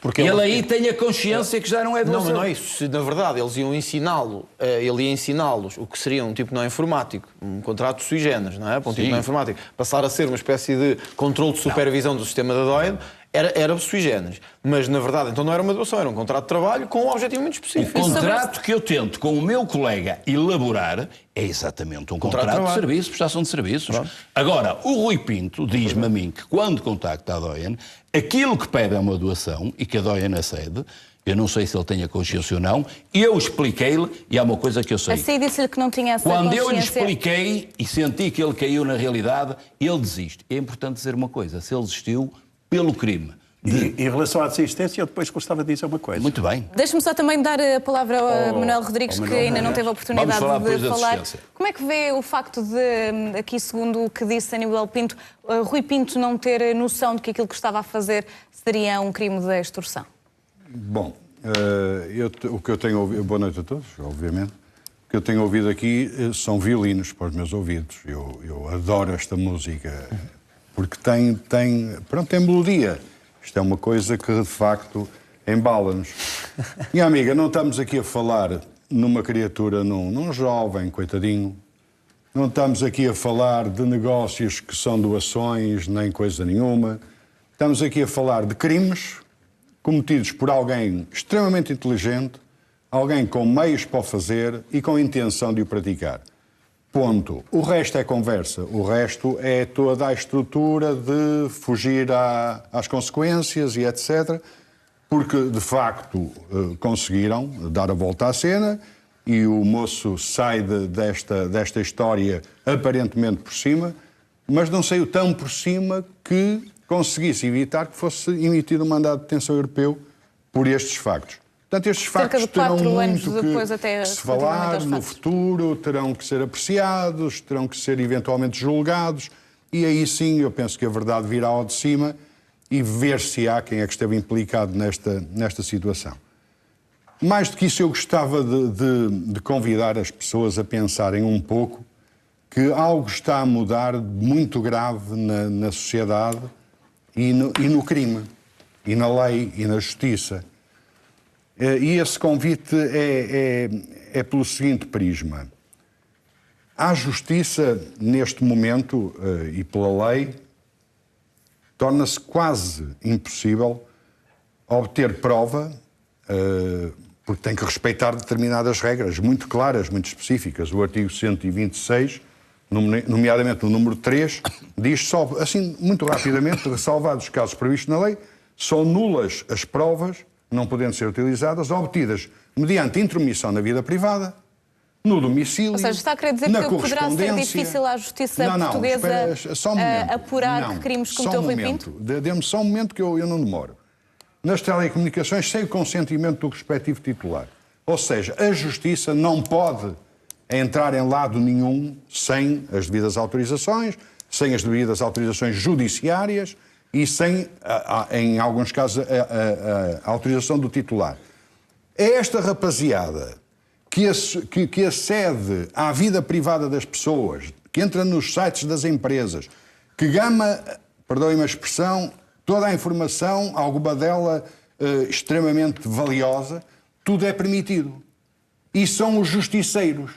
Speaker 4: Porque ele aí tem a consciência que já não é doação.
Speaker 5: Não, mas não é isso. Se, na verdade, eles iam ensiná-lo, ele ia ensiná-los o que seria um tipo não informático, um contrato sui generis, não é? Para um tipo não informático, passar a ser uma espécie de controle de supervisão do sistema da Doyen, era sui generis. Mas, na verdade, então não era uma doação, era um contrato de trabalho com um objetivo muito específico.
Speaker 4: O contrato que eu tento com o meu colega elaborar é exatamente um contrato de serviço, prestação de serviços. Pronto. Agora, o Rui Pinto diz-me a mim que quando contacta a Doyen, aquilo que pede é uma doação e que a Doyen acede. Eu não sei se ele tem a consciência ou não. Eu expliquei-lhe, e há uma coisa que eu sei.
Speaker 1: Assim disse-lhe que não tinha essa consciência.
Speaker 4: Quando eu lhe expliquei e senti que ele caiu na realidade, ele desiste. É importante dizer uma coisa, se ele desistiu pelo crime.
Speaker 9: Em relação à desistência, eu depois gostava de dizer uma coisa.
Speaker 4: Muito bem.
Speaker 1: Deixe-me só também dar a palavra ao Manuel Rodrigues, que ainda não teve a oportunidade de falar. Como é que vê o facto de, aqui segundo o que disse Aníbal Pinto, Rui Pinto não ter noção de que aquilo que estava a fazer seria um crime de extorsão?
Speaker 10: Bom, o que eu tenho ouvido... Boa noite a todos, obviamente. O que eu tenho ouvido aqui são violinos para os meus ouvidos. Eu adoro esta música, porque tem melodia. Isto é uma coisa que, de facto, embala-nos. Minha amiga, não estamos aqui a falar numa criatura, num jovem, coitadinho. Não estamos aqui a falar de negócios que são doações, nem coisa nenhuma. Estamos aqui a falar de crimes cometidos por alguém extremamente inteligente, alguém com meios para o fazer e com intenção de o praticar. Ponto. O resto é conversa. O resto é toda a estrutura de fugir às consequências e etc. Porque, de facto, conseguiram dar a volta à cena e o moço sai desta história aparentemente por cima, mas não saiu tão por cima que conseguisse evitar que fosse emitido um mandado de detenção europeu por estes factos. Portanto, estes factos terão muito que se falar no futuro, terão que ser apreciados, terão que ser eventualmente julgados, e aí sim eu penso que a verdade virá ao de cima e ver-se há quem é que esteve implicado nesta situação. Mais do que isso, eu gostava de convidar as pessoas a pensarem um pouco que algo está a mudar muito grave na sociedade e no crime, e na lei, e na justiça. E esse convite é pelo seguinte prisma. A justiça, neste momento, e pela lei, torna-se quase impossível obter prova, porque tem que respeitar determinadas regras muito claras, muito específicas. O artigo 126, nomeadamente o número 3, diz só, assim, muito rapidamente, ressalvados os casos previstos na lei, são nulas as provas, não podendo ser utilizadas, obtidas mediante intromissão na vida privada, no domicílio, na correspondência...
Speaker 1: Ou seja, está a querer dizer que poderá ser difícil à justiça portuguesa apurar que crimes cometeu Rui Pinto?
Speaker 10: Dê-me só um momento que eu não demoro. Nas telecomunicações, sem o consentimento do respectivo titular. Ou seja, a justiça não pode entrar em lado nenhum sem as devidas autorizações, sem as devidas autorizações judiciárias e sem, em alguns casos, a autorização do titular. É esta rapaziada que acede à vida privada das pessoas, que entra nos sites das empresas, que gama, perdoem-me a expressão, toda a informação, alguma dela extremamente valiosa, tudo é permitido. E são os justiceiros.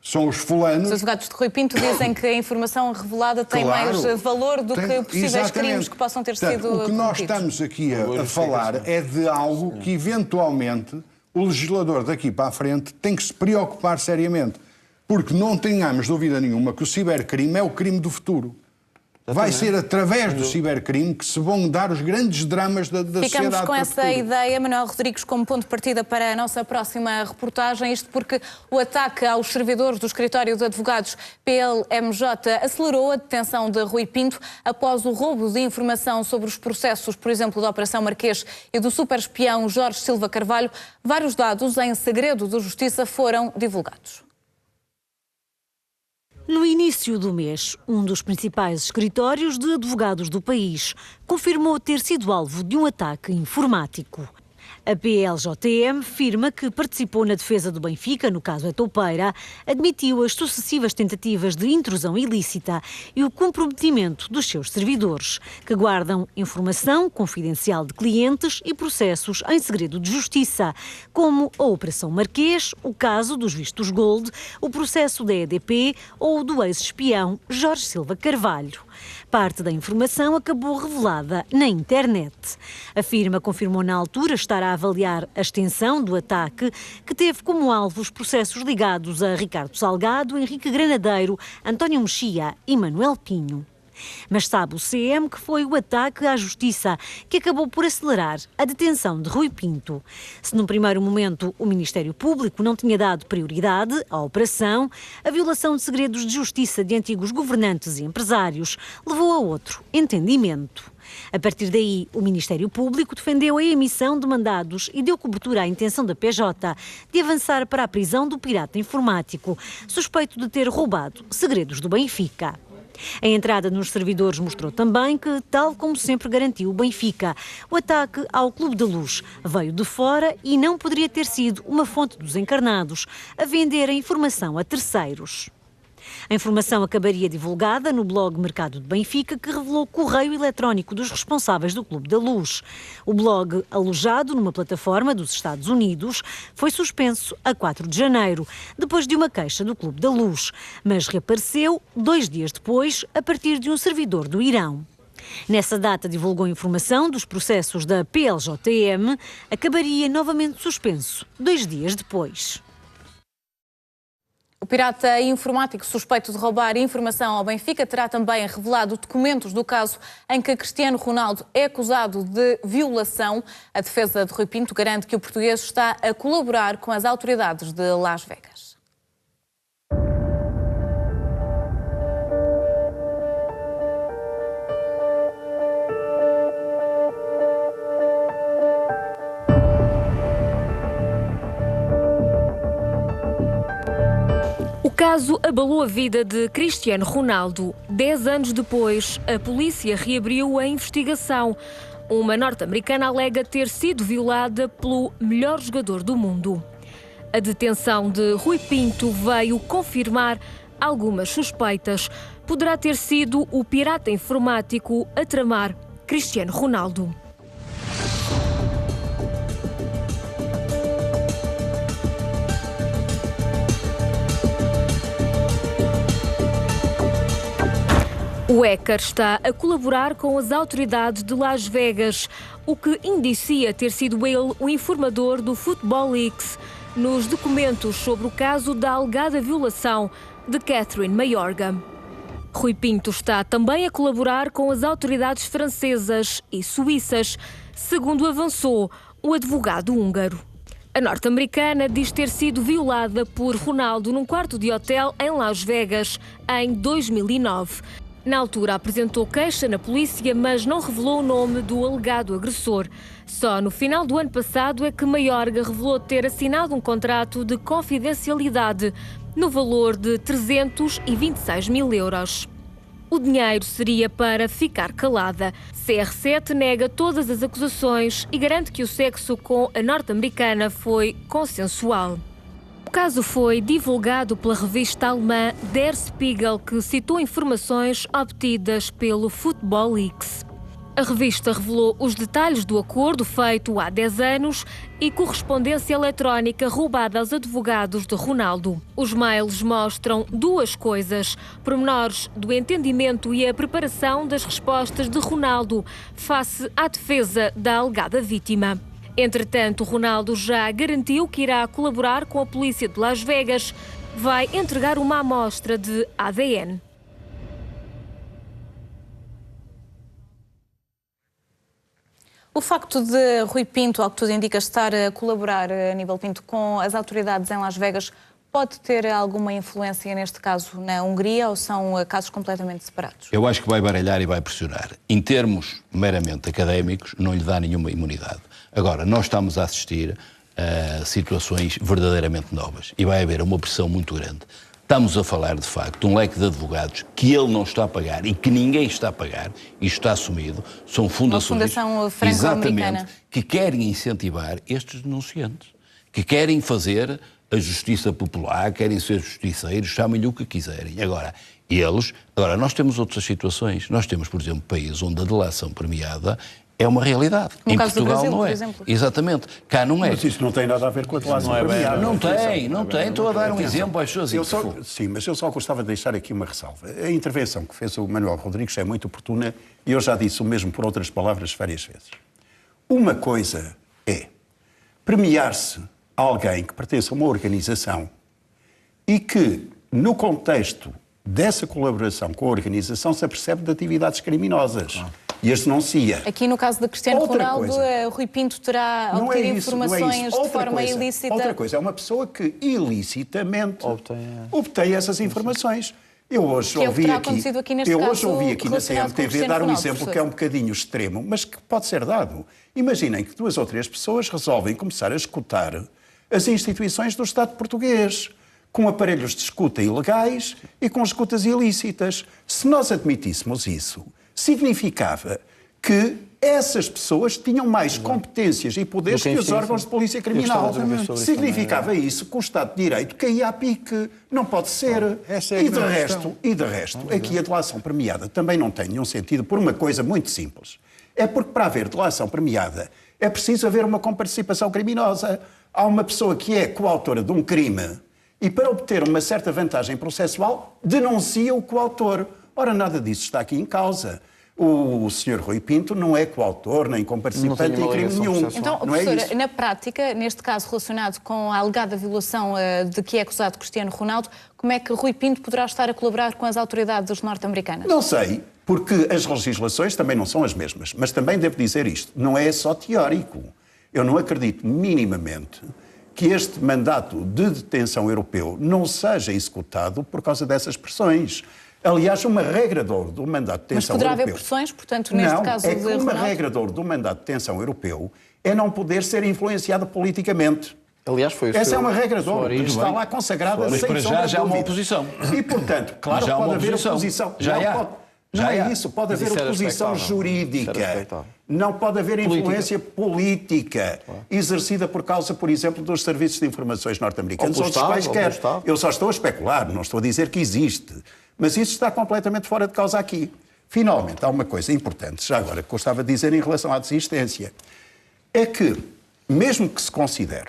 Speaker 10: são os fulanos.
Speaker 1: Os advogados de Rui Pinto dizem que a informação revelada tem mais valor do que possíveis crimes que possam ter sido cometidos.
Speaker 10: O que nós estamos aqui a falar é de algo que, eventualmente, o legislador daqui para a frente tem que se preocupar seriamente. Porque não tenhamos dúvida nenhuma que o cibercrime é o crime do futuro. Vai ser através do cibercrime que se vão dar os grandes dramas da sociedade.
Speaker 1: Ficamos com essa ideia, Manuel Rodrigues, como ponto de partida para a nossa próxima reportagem. Isto porque o ataque aos servidores do escritório de advogados PLMJ acelerou a detenção de Rui Pinto após o roubo de informação sobre os processos, por exemplo, da Operação Marquês e do super-espião Jorge Silva Carvalho. Vários dados em segredo de justiça foram divulgados.
Speaker 11: No início do mês, um dos principais escritórios de advogados do país confirmou ter sido alvo de um ataque informático. A PLJTM afirma que participou na defesa do Benfica, no caso a toupeira, admitiu as sucessivas tentativas de intrusão ilícita e o comprometimento dos seus servidores, que guardam informação confidencial de clientes e processos em segredo de justiça, como a Operação Marquês, o caso dos vistos Gold, o processo da EDP ou o do ex-espião Jorge Silva Carvalho. Parte da informação acabou revelada na internet. A firma confirmou na altura estar a avaliar a extensão do ataque, que teve como alvo os processos ligados a Ricardo Salgado, Henrique Granadeiro, António Mexia e Manuel Pinho. Mas sabe o CM que foi o ataque à justiça que acabou por acelerar a detenção de Rui Pinto. Se num primeiro momento o Ministério Público não tinha dado prioridade à operação, a violação de segredos de justiça de antigos governantes e empresários levou a outro entendimento. A partir daí, o Ministério Público defendeu a emissão de mandados e deu cobertura à intenção da PJ de avançar para a prisão do pirata informático, suspeito de ter roubado segredos do Benfica. A entrada nos servidores mostrou também que, tal como sempre garantiu o Benfica, o ataque ao Clube da Luz veio de fora e não poderia ter sido uma fonte dos encarnados a vender a informação a terceiros. A informação acabaria divulgada no blog Mercado de Benfica, que revelou o correio eletrónico dos responsáveis do Clube da Luz. O blog, alojado numa plataforma dos Estados Unidos, foi suspenso a 4 de janeiro, depois de uma queixa do Clube da Luz, mas reapareceu 2 dias depois, a partir de um servidor do Irão. Nessa data divulgou informação dos processos da PLJTM, acabaria novamente suspenso 2 dias depois.
Speaker 1: O pirata informático suspeito de roubar informação ao Benfica terá também revelado documentos do caso em que Cristiano Ronaldo é acusado de violação. A defesa de Rui Pinto garante que o português está a colaborar com as autoridades de Las Vegas.
Speaker 12: O caso abalou a vida de Cristiano Ronaldo. 10 anos depois, a polícia reabriu a investigação. Uma norte-americana alega ter sido violada pelo melhor jogador do mundo. A detenção de Rui Pinto veio confirmar algumas suspeitas. Poderá ter sido o pirata informático a tramar Cristiano Ronaldo. O hacker está a colaborar com as autoridades de Las Vegas, o que indicia ter sido ele o informador do Football Leaks nos documentos sobre o caso da alegada violação de Catherine Mayorga. Rui Pinto está também a colaborar com as autoridades francesas e suíças, segundo avançou o advogado húngaro. A norte-americana diz ter sido violada por Ronaldo num quarto de hotel em Las Vegas em 2009. Na altura apresentou queixa na polícia, mas não revelou o nome do alegado agressor. Só no final do ano passado é que Mayorga revelou ter assinado um contrato de confidencialidade no valor de 326 mil euros. O dinheiro seria para ficar calada. CR7 nega todas as acusações e garante que o sexo com a norte-americana foi consensual. O caso foi divulgado pela revista alemã Der Spiegel, que citou informações obtidas pelo Football Leaks. A revista revelou os detalhes do acordo feito há 10 anos e correspondência eletrónica roubada aos advogados de Ronaldo. Os mails mostram duas coisas: pormenores do entendimento e a preparação das respostas de Ronaldo face à defesa da alegada vítima. Entretanto, Ronaldo já garantiu que irá colaborar com a polícia de Las Vegas. Vai entregar uma amostra de ADN.
Speaker 1: O facto de Rui Pinto, ao que tudo indica, estar a colaborar, Aníbal Pinto, com as autoridades em Las Vegas, pode ter alguma influência neste caso na Hungria ou são casos completamente separados?
Speaker 4: Eu acho que vai baralhar e vai pressionar. Em termos meramente académicos, não lhe dá nenhuma imunidade. Agora, nós estamos a assistir a situações verdadeiramente novas e vai haver uma pressão muito grande. Estamos a falar, de facto, de um leque de advogados que ele não está a pagar e que ninguém está a pagar, isto está assumido, são fundações,
Speaker 1: uma fundação franco-americana,
Speaker 4: exatamente, que querem incentivar estes denunciantes, que querem fazer a justiça popular, querem ser justiceiros, chamem-lhe o que quiserem. Agora, nós temos outras situações. Nós temos, por exemplo, países onde a delação premiada é uma realidade.
Speaker 1: No
Speaker 4: em
Speaker 1: caso
Speaker 4: Portugal
Speaker 1: do Brasil,
Speaker 4: não é.
Speaker 1: por exemplo.
Speaker 4: Exatamente. Cá não é.
Speaker 9: Mas isso não tem nada a ver com a delação premiada.
Speaker 4: Não tem. Estou a dar um exemplo às pessoas.
Speaker 9: Sim, mas eu só gostava de deixar aqui uma ressalva. A intervenção que fez o Manuel Rodrigues é muito oportuna e eu já disse o mesmo por outras palavras várias vezes. Uma coisa é premiar-se alguém que pertence a uma organização e que, no contexto dessa colaboração com a organização, se apercebe de atividades criminosas. E as denuncia.
Speaker 1: Aqui no caso de Cristiano Ronaldo, Rui Pinto terá obtido informações de forma ilícita.
Speaker 9: Outra coisa, é uma pessoa que ilicitamente obtém essas informações. Eu hoje ouvi aqui na CMTV dar um exemplo que é um bocadinho extremo, mas que pode ser dado. Imaginem que 2 ou 3 pessoas resolvem começar a escutar as instituições do Estado português, com aparelhos de escuta ilegais e com escutas ilícitas. Se nós admitíssemos isso, significava que essas pessoas tinham mais competências e poderes que os órgãos de polícia criminal. Significava isso que o Estado de Direito caía a pique. Não pode ser. E de resto, aqui a delação premiada também não tem nenhum sentido por uma coisa muito simples. É porque para haver delação premiada é preciso haver uma comparticipação criminosa. Há uma pessoa que é coautora de um crime e para obter uma certa vantagem processual denuncia o coautor. Ora, nada disso está aqui em causa. O Sr. Rui Pinto não é coautor nem comparticipante em crime nenhum.
Speaker 1: Então, professora, na prática, neste caso relacionado com a alegada violação de que é acusado Cristiano Ronaldo, como é que Rui Pinto poderá estar a colaborar com as autoridades norte-americanas?
Speaker 9: Não sei, porque as legislações também não são as mesmas. Mas também devo dizer isto, não é só teórico. Eu não acredito minimamente que este mandato de detenção europeu não seja executado por causa dessas pressões. Aliás, uma regra de ouro do mandato de detenção europeu...
Speaker 1: Mas poderá haver pressões, portanto, neste caso de Ronaldo?
Speaker 9: Uma regra de ouro do mandato de detenção europeu é não poder ser influenciado politicamente.
Speaker 5: Aliás, foi isso.
Speaker 9: Essa é uma regra de ouro, está lá consagrada sem sombra de dúvida.
Speaker 4: Já há uma oposição.
Speaker 9: E, portanto, claro que pode haver oposição. Não é isso, pode haver oposição jurídica. Não pode haver influência política exercida por causa, por exemplo, dos serviços de informações norte-americanos. Eu só estou a especular, não estou a dizer que existe. Mas isso está completamente fora de causa aqui. Finalmente, há uma coisa importante, já agora, que gostava de dizer em relação à desistência. É que, mesmo que se considere,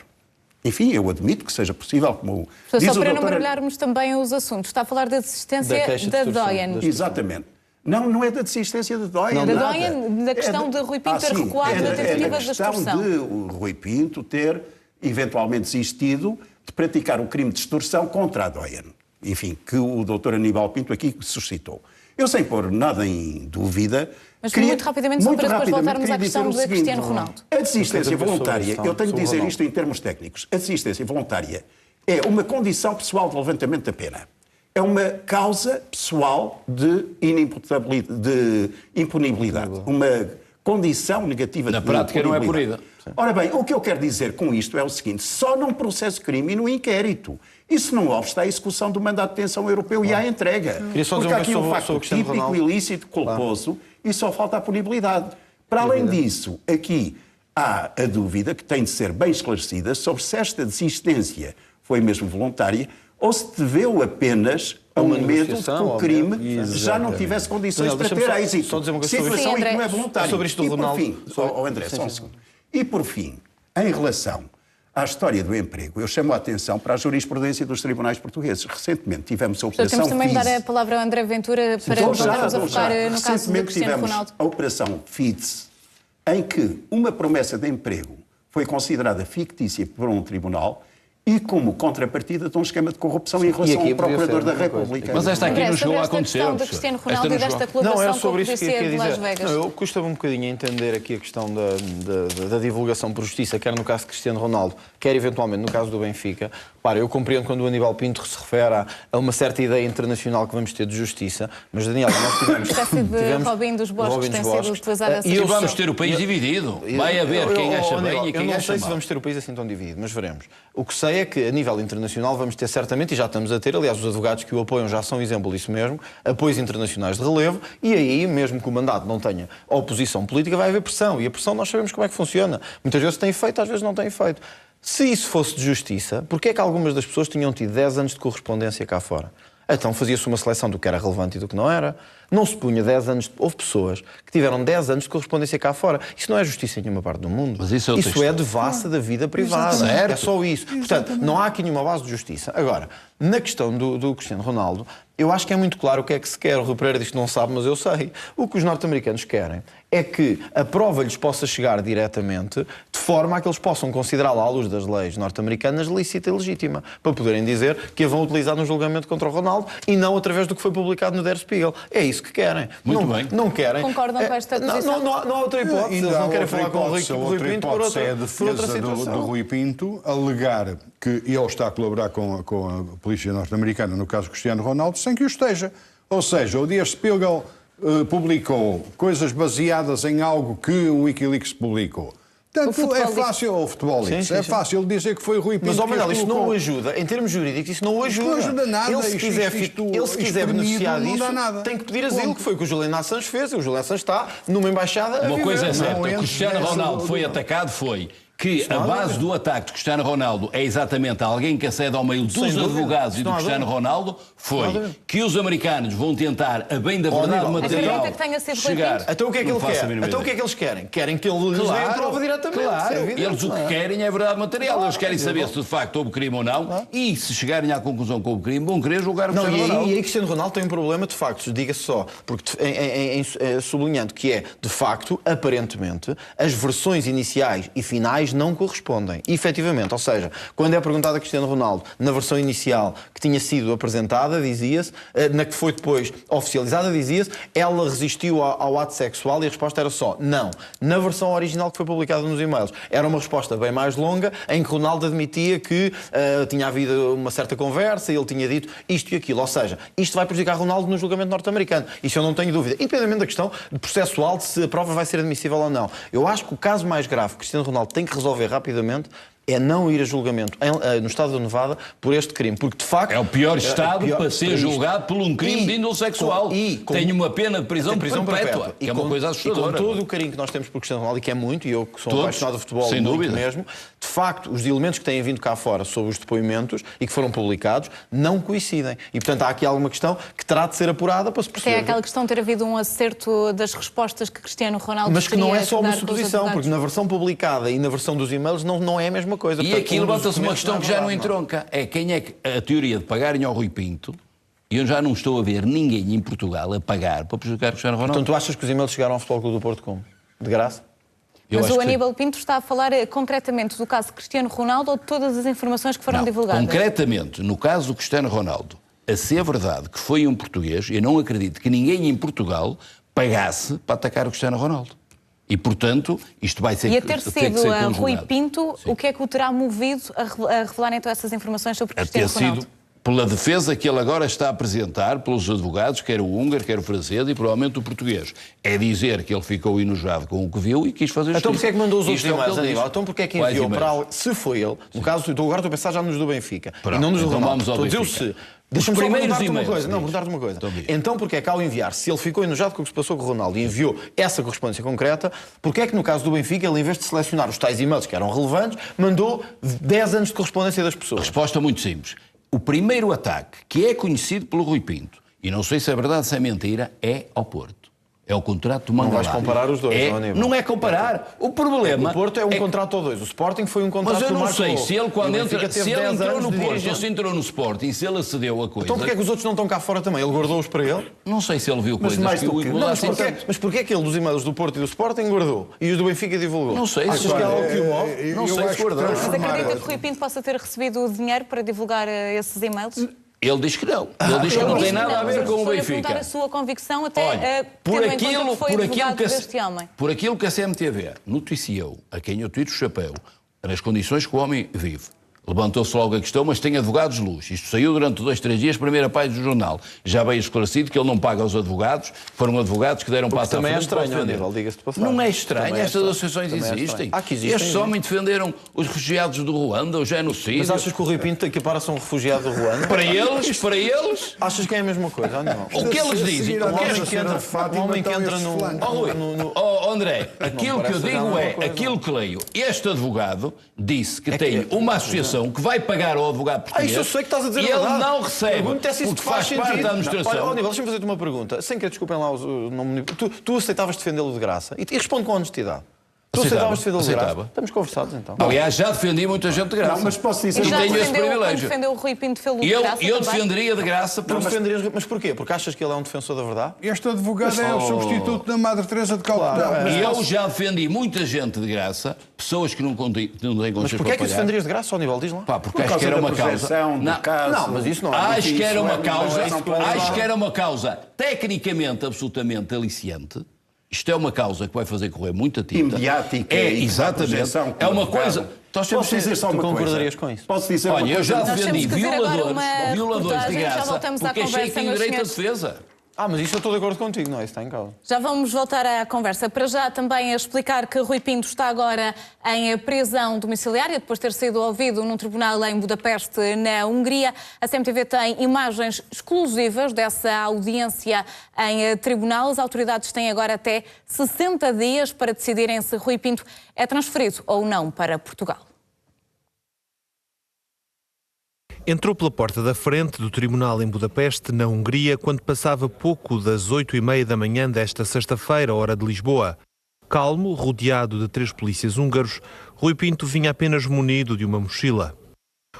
Speaker 9: enfim, eu admito que seja possível, como diz
Speaker 1: só para não baralharmos também os assuntos, está a falar da desistência da Doyen.
Speaker 9: Exatamente. Não é da desistência de Doyen.
Speaker 1: Da Doyen, da questão de Rui Pinto ter recuado da tentativa de extorsão.
Speaker 9: É da questão de Rui Pinto ter eventualmente desistido de praticar o crime de extorsão contra a Doyen. Enfim, que o Dr. Aníbal Pinto aqui suscitou. Eu, sem pôr nada em dúvida...
Speaker 1: Mas muito rapidamente, só para depois voltarmos à questão de Cristiano Ronaldo.
Speaker 9: A desistência voluntária, eu tenho de dizer isto em termos técnicos, a desistência voluntária é uma condição pessoal de levantamento da pena. É uma causa pessoal de impunibilidade. Uma condição negativa de impunibilidade.
Speaker 4: Na prática não é punida.
Speaker 9: Ora bem, o que eu quero dizer com isto é o seguinte, só num processo de crime e no inquérito. Isso não obsta à execução do mandato de detenção europeu e à entrega. Porque há aqui um facto típico, ilícito, culposo, e só falta a punibilidade. Para além disso, aqui há a dúvida, que tem de ser bem esclarecida, sobre se esta desistência foi mesmo voluntária ou se deveu apenas ao momento que o crime já não tivesse condições para ter êxito.
Speaker 5: Só dizer uma coisa
Speaker 9: Situação em que não é voluntário.
Speaker 5: Sobre isto do Ronaldo.
Speaker 9: André, só um segundo. E por fim, em relação à história do emprego, eu chamo a atenção para a jurisprudência dos tribunais portugueses. Recentemente tivemos a operação
Speaker 1: Temos também
Speaker 9: FIDES.
Speaker 1: dar a palavra ao André Ventura para voltarmos a focar no caso do Cristiano Ronaldo.
Speaker 9: A operação FIDES, em que uma promessa de emprego foi considerada fictícia por um tribunal e como contrapartida de um esquema de corrupção em relação ao Procurador da República.
Speaker 4: Mas esta aqui não chegou a acontecer.
Speaker 1: Sobre a questão de Cristiano Ronaldo e desta colaboração com a polícia de Las Vegas.
Speaker 5: Custa-me um bocadinho a entender aqui a questão da divulgação por justiça, quer no caso de Cristiano Ronaldo, quer eventualmente no caso do Benfica. Eu compreendo quando o Aníbal Pinto se refere a uma certa ideia internacional que vamos ter de justiça, mas, Daniel, nós tivemos...
Speaker 1: Robin dos Bosques tem sido utilizada essa
Speaker 4: E vamos ter o país dividido. Vai haver quem acha bem e quem acha mal.
Speaker 5: Eu não sei se vamos ter o país assim tão dividido, mas veremos. O que sei é que, a nível internacional, vamos ter certamente, e já estamos a ter, aliás, os advogados que o apoiam já são exemplo disso mesmo, apoios internacionais de relevo, e aí, mesmo que o mandato não tenha oposição política, vai haver pressão. E a pressão nós sabemos como é que funciona. Muitas vezes tem efeito, às vezes não tem efeito. Se isso fosse de justiça, porquê é que algumas das pessoas tinham tido 10 anos de correspondência cá fora? Então fazia-se uma seleção do que era relevante e do que não era. Não se punha 10 anos... Houve pessoas que tiveram 10 anos de correspondência cá fora. Isso não é justiça em nenhuma parte do mundo.
Speaker 4: Mas isso
Speaker 5: é devassa da vida privada. É só isso. Portanto, não há aqui nenhuma base de justiça. Agora, na questão do Cristiano Ronaldo, eu acho que é muito claro o que é que se quer. O Rui Pereira diz que não sabe, mas eu sei. O que os norte-americanos querem é que a prova lhes possa chegar diretamente de forma a que eles possam considerá-la, à luz das leis norte-americanas, lícita e legítima, para poderem dizer que a vão utilizar no julgamento contra o Ronaldo e não através do que foi publicado no Der Spiegel. É isso que querem.
Speaker 4: Muito bem.
Speaker 5: Não querem.
Speaker 1: Concordam com esta posição?
Speaker 5: Não há outra hipótese. Eles não querem falar com o Rui Pinto por outra
Speaker 10: é a defesa do Rui Pinto alegar que ele está a colaborar com a polícia norte-americana, no caso Cristiano Ronaldo, sem que o esteja. Ou seja, o Der Spiegel publicou coisas baseadas em algo que o Wikileaks publicou. Portanto, é fácil, o futebol é fácil dizer que foi o Rui Pinto.
Speaker 5: Mas, Manuel, isso não o ajuda, em termos jurídicos, isso não o ajuda.
Speaker 10: Não ajuda nada.
Speaker 5: Ele, se quiser beneficiar disso, tem que pedir asilo, que foi o que o Julian Assange fez. E o Julian Assange está numa embaixada.
Speaker 4: Uma coisa é certa, o Cristiano Ronaldo foi atacado, que a base do ataque de Cristiano Ronaldo é exatamente alguém que acede ao mail dos advogados e do Cristiano Ronaldo, foi que os americanos vão tentar, a bem da verdade material, chegar...
Speaker 5: Então o que é que ele quer? Então o que é que eles querem? Querem que ele lhes dê a prova diretamente.
Speaker 4: Claro, eles o que querem é verdade material. Eles querem saber se de facto houve crime ou não e se chegarem à conclusão que houve crime, vão querer julgar o Cristiano Ronaldo.
Speaker 5: E aí Cristiano Ronaldo tem um problema de facto, diga-se só, porque sublinhando que é, de facto, aparentemente, as versões iniciais e finais não correspondem, efetivamente. Ou seja, quando é perguntado a Cristiano Ronaldo na versão inicial que tinha sido apresentada, dizia-se, na que foi depois oficializada, dizia-se, ela resistiu ao ato sexual e a resposta era só não. Na versão original que foi publicada nos e-mails, era uma resposta bem mais longa, em que Ronaldo admitia que tinha havido uma certa conversa e ele tinha dito isto e aquilo. Ou seja, isto vai prejudicar Ronaldo no julgamento norte-americano. Isso eu não tenho dúvida. Independentemente da questão processual de se a prova vai ser admissível ou não. Eu acho que o caso mais grave que Cristiano Ronaldo tem que resolver rapidamente é não ir a julgamento no estado do Nevada por este crime, porque de facto...
Speaker 4: É o pior estado para ser julgado por um crime de índole sexual. Tem uma pena de prisão perpétua, que é uma coisa assustadora.
Speaker 5: E com todo o carinho que nós temos por Cristiano Ronaldo, e que é muito, e eu que sou apaixonado de futebol,
Speaker 4: sem dúvida
Speaker 5: mesmo, de facto, os elementos que têm vindo cá fora sobre os depoimentos e que foram publicados não coincidem. E, portanto, há aqui alguma questão que terá de ser apurada para se perceber.
Speaker 1: É aquela questão de ter havido um acerto das respostas que Cristiano Ronaldo
Speaker 5: mas que não é só uma suposição, porque na versão publicada e na versão dos e-mails não é a mesma coisa.
Speaker 4: E aqui levanta-se uma questão que já não entronca. É quem é que a teoria de pagarem ao Rui Pinto, e eu já não estou a ver ninguém em Portugal a pagar para prejudicar Cristiano Ronaldo.
Speaker 5: Então tu achas que os e-mails chegaram ao Futebol Clube do Porto como? De graça?
Speaker 1: Mas o Aníbal Pinto está a falar concretamente do caso de Cristiano Ronaldo ou de todas as informações que foram divulgadas?
Speaker 4: Concretamente, no caso do Cristiano Ronaldo, a ser verdade que foi um português, eu não acredito que ninguém em Portugal pagasse para atacar o Cristiano Ronaldo. E, portanto, isto vai ser...
Speaker 1: E a ter sido a Rui Pinto, o que é que o terá movido a revelar então essas informações sobre Cristiano Ronaldo?
Speaker 4: A ter sido pela defesa que ele agora está a apresentar pelos advogados, quer o húngaro, quer o francês e provavelmente o português. É dizer que ele ficou enojado com o que viu e quis fazer justiça.
Speaker 5: Então porquê é que mandou os outros e-mails, Aníbal? Então porquê é que enviou para... Se foi ele, no caso, agora estou a pensar já nos do Benfica, e não nos do Ronaldo. Estou a dizer o se... Deixa-me só perguntar-te uma coisa. Perguntar-te uma coisa. Então, porque é que ao enviar, se ele ficou enojado com o que se passou com o Ronaldo e enviou essa correspondência concreta, porque é que no caso do Benfica, ele em vez de selecionar os tais e-mails que eram relevantes, mandou 10 anos de correspondência das pessoas?
Speaker 4: Resposta muito simples. o primeiro ataque, que é conhecido pelo Rui Pinto, e não sei se é verdade, se é mentira, é ao Porto. É o contrato do Mangalá.
Speaker 5: Não vais comparar os dois,
Speaker 4: não é comparar. O problema...
Speaker 5: O Porto é um contrato ou dois. O Sporting foi um contrato do Marco.
Speaker 4: Mas eu não sei se ele, quando se ele entrou no Porto, ou se entrou no Sporting, se ele acedeu a coisa...
Speaker 5: Então porquê é que os outros não estão cá fora também? Ele guardou-os para ele?
Speaker 4: Não sei se ele viu coisas que o
Speaker 5: Mas porquê é que ele, dos e-mails do Porto e do Sporting, guardou? E os do Benfica divulgou?
Speaker 4: Não sei.
Speaker 5: Achas que é algo que o move?
Speaker 4: Não sei se guardou.
Speaker 1: Mas acredita que Rui Pinto possa ter recebido o dinheiro para divulgar esses e-mails?
Speaker 4: Ele diz que não. Ele diz que não tem nada a ver com o Benfica.
Speaker 1: Perguntar a sua convicção até por aquilo
Speaker 4: que a CMTV noticiou, a quem eu tiro o chapéu, nas condições que o homem vive. Levantou-se logo a questão, mas tem advogados de luz. Isto saiu durante 2, 3 dias, primeira página do jornal. Já veio esclarecido que ele não paga aos advogados, foram advogados que deram passo à frente.
Speaker 5: Também é estranho, Aníbal, diga-se de passagem.
Speaker 4: Não é estranho, estas associações existem. Estes homens defenderam os refugiados do Ruanda, o genocídio.
Speaker 5: Mas achas que o Rui Pinto equipara-se a um refugiado do Ruanda?
Speaker 4: Para eles...
Speaker 5: Achas que é a mesma coisa, Aníbal?
Speaker 4: O que eles dizem...
Speaker 5: Um homem que entra no...
Speaker 4: André, aquilo que eu digo é, aquilo que leio. Este advogado disse que tem uma associação que vai pagar ao advogado português.
Speaker 5: Isso eu sei que estás a dizer
Speaker 4: e ele não recebe, porque
Speaker 5: faz
Speaker 4: parte da administração.
Speaker 5: Olha, Aníbal, deixa-me fazer-te uma pergunta. Sem que desculpem lá o nome... Tu aceitavas defendê-lo de graça? E responde com honestidade. Tu aceitavas defendê-lo de graça? Estamos conversados, então.
Speaker 4: Aliás, já defendi muita gente de graça.
Speaker 9: Não, mas posso dizer...
Speaker 4: E tenho esse privilégio.
Speaker 1: Quando defendeu o Rui Pinto, defendeu de graça
Speaker 4: eu defenderia de graça.
Speaker 5: Mas porquê? Porque achas que ele é um defensor da verdade?
Speaker 10: Este advogado é o substituto da Madre Teresa de Calcutá.
Speaker 4: E eu já defendi muita gente de graça, pessoas que não têm consciência.
Speaker 5: Mas porquê é que defenderias de graça, Aníbal? Diz lá.
Speaker 4: Porque acho que era uma causa...
Speaker 5: Não, mas isso não é.
Speaker 4: Acho que era uma causa tecnicamente absolutamente aliciante. Isto é uma causa que vai fazer correr muita tinta.
Speaker 9: Mediática.
Speaker 4: Exatamente. É uma coisa...
Speaker 9: Posso dizer só uma coisa?
Speaker 5: Concordarias com isso?
Speaker 9: Posso dizer uma coisa?
Speaker 4: Eu já defendi violadores de graça porque achei que tenho direito à defesa.
Speaker 5: Mas isso eu estou de acordo contigo, não é? Isso está em causa.
Speaker 1: Já vamos voltar à conversa. Para já também a explicar que Rui Pinto está agora em prisão domiciliária, depois de ter sido ouvido num tribunal em Budapeste, na Hungria. A CMTV tem imagens exclusivas dessa audiência em tribunal. As autoridades têm agora até 60 dias para decidirem se Rui Pinto é transferido ou não para Portugal.
Speaker 13: Entrou pela porta da frente do tribunal em Budapeste, na Hungria, quando passava pouco das 8h30 da manhã desta sexta-feira, hora de Lisboa. Calmo, rodeado de 3 polícias húngaros, Rui Pinto vinha apenas munido de uma mochila.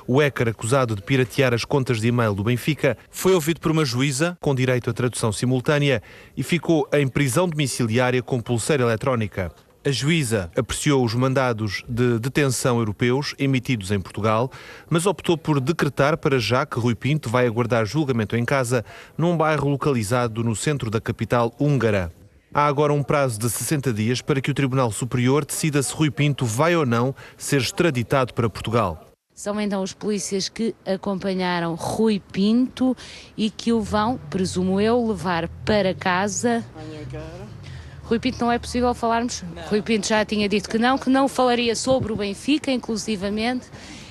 Speaker 13: O hacker acusado de piratear as contas de e-mail do Benfica foi ouvido por uma juíza, com direito a tradução simultânea, e ficou em prisão domiciliária com pulseira eletrónica. A juíza apreciou os mandados de detenção europeus emitidos em Portugal, mas optou por decretar para já que Rui Pinto vai aguardar julgamento em casa num bairro localizado no centro da capital húngara. Há agora um prazo de 60 dias para que o Tribunal Superior decida se Rui Pinto vai ou não ser extraditado para Portugal.
Speaker 2: São então os polícias que acompanharam Rui Pinto e que o vão, presumo eu, levar para casa. Rui Pinto, não é possível falarmos? Não. Rui Pinto já tinha dito que não falaria sobre o Benfica, inclusivamente.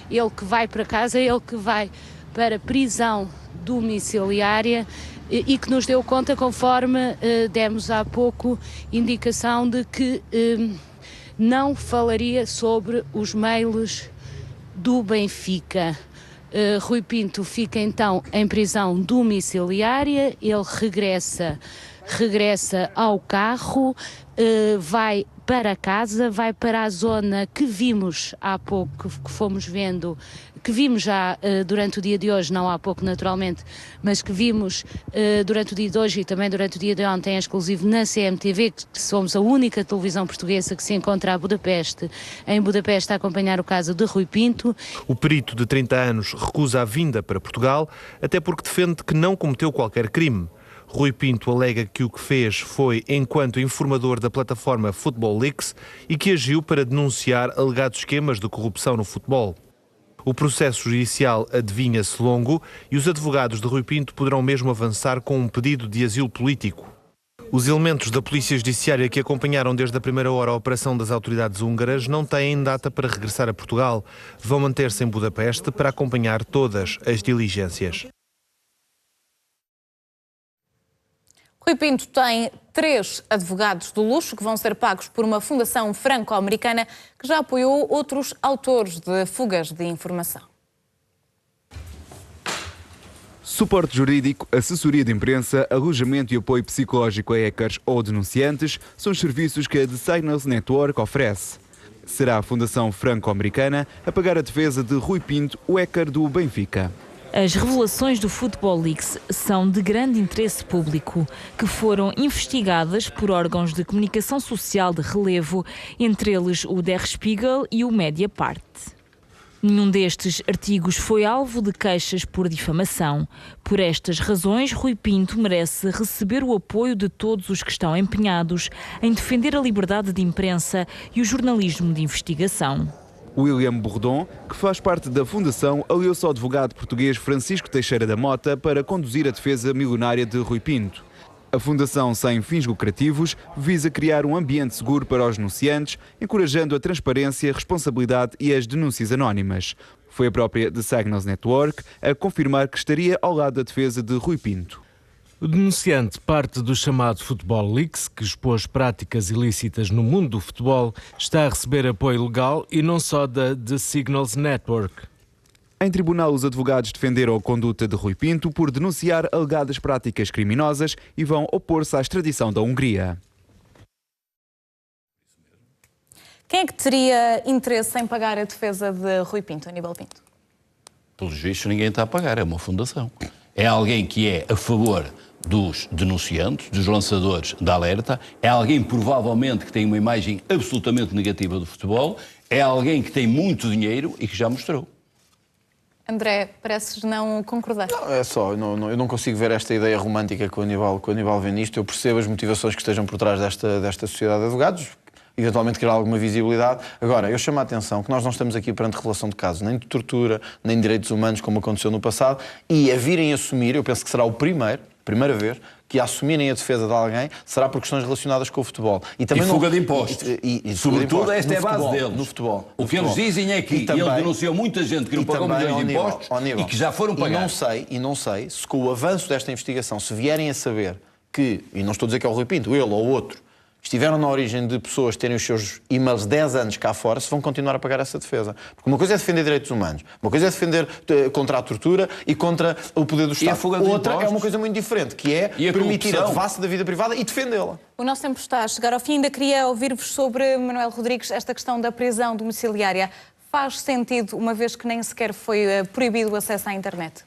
Speaker 2: Ele que vai para casa, ele que vai para prisão domiciliária e que nos deu conta, conforme demos há pouco, indicação de que não falaria sobre os mails do Benfica. Rui Pinto fica então em prisão domiciliária, ele regressa ao carro, vai para casa, vai para a zona que vimos há pouco, que fomos vendo, que vimos já durante o dia de hoje, não há pouco naturalmente, mas que vimos durante o dia de hoje e também durante o dia de ontem, exclusivo na CMTV, que somos a única televisão portuguesa que se encontra em Budapeste a acompanhar o caso de Rui Pinto.
Speaker 13: O perito de 30 anos recusa a vinda para Portugal, até porque defende que não cometeu qualquer crime. Rui Pinto alega que o que fez foi enquanto informador da plataforma Football Leaks e que agiu para denunciar alegados esquemas de corrupção no futebol. O processo judicial adivinha-se longo e os advogados de Rui Pinto poderão mesmo avançar com um pedido de asilo político. Os elementos da Polícia Judiciária que acompanharam desde a primeira hora a operação das autoridades húngaras não têm data para regressar a Portugal. Vão manter-se em Budapeste para acompanhar todas as diligências.
Speaker 1: Rui Pinto tem 3 advogados de luxo que vão ser pagos por uma fundação franco-americana que já apoiou outros autores de fugas de informação.
Speaker 14: Suporte jurídico, assessoria de imprensa, alojamento e apoio psicológico a hackers ou denunciantes são os serviços que a The Signals Network oferece. Será a Fundação Franco-Americana a pagar a defesa de Rui Pinto, o hacker do Benfica.
Speaker 3: As revelações do Football Leaks são de grande interesse público, que foram investigadas por órgãos de comunicação social de relevo, entre eles o Der Spiegel e o Mediapart. Nenhum destes artigos foi alvo de queixas por difamação. Por estas razões, Rui Pinto merece receber o apoio de todos os que estão empenhados em defender a liberdade de imprensa e o jornalismo de investigação.
Speaker 14: William Bourdon, que faz parte da Fundação, aliou-se ao advogado português Francisco Teixeira da Mota para conduzir a defesa milionária de Rui Pinto. A Fundação, sem fins lucrativos, visa criar um ambiente seguro para os denunciantes, encorajando a transparência, responsabilidade e as denúncias anónimas. Foi a própria The Signals Network a confirmar que estaria ao lado da defesa de Rui Pinto.
Speaker 15: O denunciante parte do chamado Football Leaks, que expôs práticas ilícitas no mundo do futebol, está a receber apoio legal e não só da The Signals Network.
Speaker 14: Em tribunal, os advogados defenderam a conduta de Rui Pinto por denunciar alegadas práticas criminosas e vão opor-se à extradição da Hungria.
Speaker 1: Quem é que teria interesse em pagar a defesa de Rui Pinto, Aníbal Pinto?
Speaker 4: Pelos vistos, ninguém está a pagar, é uma fundação. É alguém que é a favor dos denunciantes, dos lançadores de alerta, é alguém provavelmente que tem uma imagem absolutamente negativa do futebol, é alguém que tem muito dinheiro e que já mostrou.
Speaker 1: André, pareces não concordar.
Speaker 5: Não, é só, eu não consigo ver esta ideia romântica que o Aníbal vê nisto. Eu percebo as motivações que estejam por trás desta sociedade de advogados, eventualmente criar alguma visibilidade. Agora, eu chamo a atenção que nós não estamos aqui perante revelação de casos, nem de tortura, nem de direitos humanos, como aconteceu no passado, e a virem assumir, eu penso que será primeira vez, que a assumirem a defesa de alguém será por questões relacionadas com o futebol.
Speaker 4: E também fuga de impostos. Sobretudo, esta é a base deles.
Speaker 5: No futebol.
Speaker 4: O que eles dizem é que ele denunciou muita gente que não pagou milhões de impostos e que já foram pagar.
Speaker 5: E não sei se com o avanço desta investigação, se vierem a saber que, e não estou a dizer que é o Rui Pinto, ele ou outro, estiveram na origem de pessoas terem os seus e-mails 10 anos cá fora, se vão continuar a pagar essa defesa. Porque uma coisa é defender direitos humanos, uma coisa é defender contra a tortura e contra o poder do Estado. Outra é uma coisa muito diferente, que é permitir a devassa da vida privada e defendê-la.
Speaker 1: O nosso tempo está a chegar ao fim. Ainda queria ouvir-vos sobre, Manuel Rodrigues, esta questão da prisão domiciliária. Faz sentido, uma vez que nem sequer foi proibido o acesso à internet?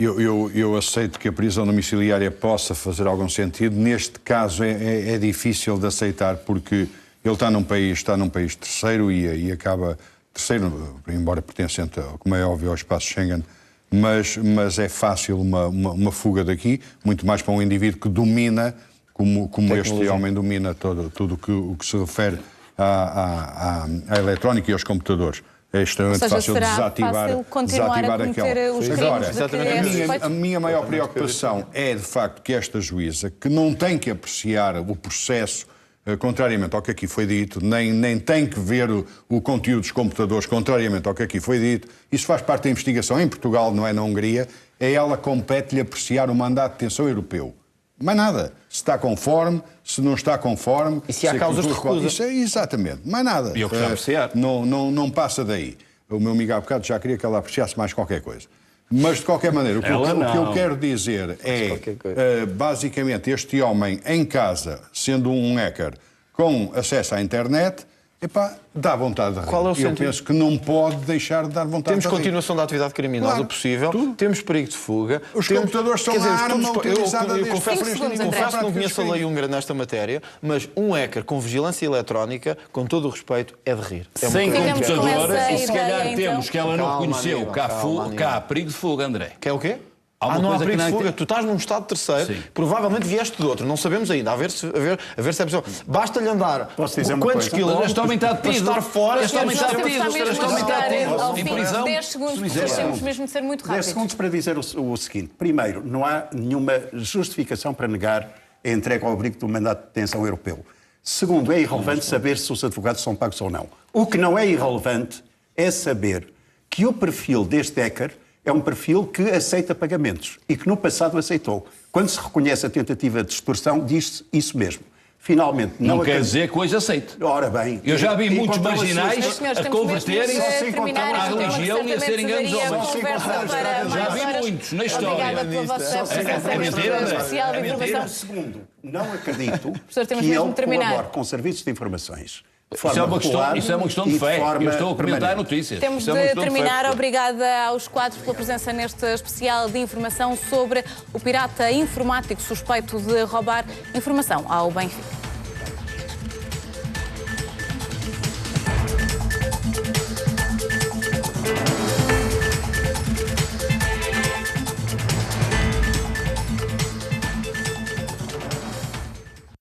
Speaker 10: Eu aceito que a prisão domiciliária possa fazer algum sentido. Neste caso é difícil de aceitar porque ele está num país terceiro e acaba terceiro, embora pertencente, como é óbvio, ao espaço Schengen, mas é fácil uma fuga daqui, muito mais para um indivíduo que domina, como este homem domina tudo o que se refere à eletrónica e aos computadores. É extremamente fácil desativar aquela. Agora, a minha maior preocupação é, de facto, que esta juíza, que não tem que apreciar o processo, contrariamente ao que aqui foi dito, nem tem que ver o conteúdo dos computadores, contrariamente ao que aqui foi dito, isso faz parte da investigação em Portugal, não é na Hungria, é ela compete-lhe apreciar o mandato de detenção europeu. Mais nada. Se está conforme, se não está conforme...
Speaker 5: E se há causas de recusa.
Speaker 10: Isso é exatamente. Mais nada.
Speaker 4: E eu quero apreciar.
Speaker 10: Não passa daí. O meu amigo há bocado já queria que ela apreciasse mais qualquer coisa. Mas, de qualquer maneira, o que eu quero dizer é, basicamente, este homem em casa, sendo um hacker, com acesso à internet... dá vontade de rir.
Speaker 5: Qual é o sentido?
Speaker 10: Eu penso que não pode deixar de dar vontade de rir.
Speaker 5: Temos continuação da atividade criminosa possível, temos perigo de fuga.
Speaker 10: Os computadores são a arma utilizada
Speaker 5: Eu confesso que não conheço a lei húngara nesta matéria, mas um hacker com vigilância eletrónica, com todo o respeito, é de rir.
Speaker 4: Sem computador, e se calhar temos que ela não reconheceu que há perigo de fuga, André.
Speaker 5: Que é o quê? Não há perigo de fuga. Tu estás num estado terceiro, provavelmente vieste de outro, não sabemos ainda, a ver se é possível. Basta-lhe andar quantos quilómetros para estar fora.
Speaker 1: Este homem está detido. Em prisão. 10 segundos, precisamos mesmo de ser muito rápido.
Speaker 9: 10 segundos para dizer o seguinte. Primeiro, não há nenhuma justificação para negar a entrega ao abrigo do mandato de detenção europeu. Segundo, é irrelevante saber se os advogados são pagos ou não. O que não é irrelevante é saber que o perfil deste hacker é um perfil que aceita pagamentos e que no passado aceitou. Quando se reconhece a tentativa de extorsão, diz-se isso mesmo. finalmente
Speaker 4: não quer dizer que hoje aceite.
Speaker 9: Ora bem,
Speaker 4: eu já vi muitos marginais
Speaker 1: senhores,
Speaker 4: a converterem-se à religião e a serem grandes homens. Já vi muitos na história.
Speaker 1: Obrigada pela vossa presença neste especial de informação.
Speaker 9: Segundo, não acredito
Speaker 1: temos
Speaker 9: que
Speaker 1: mesmo
Speaker 9: ele
Speaker 1: de terminar.
Speaker 9: colabore com serviços de informações.
Speaker 4: Isso é uma questão de fé. Eu estou a comentar notícias.
Speaker 1: Temos de terminar. Obrigada aos quatro pela presença neste especial de informação sobre o pirata informático suspeito de roubar informação ao Benfica.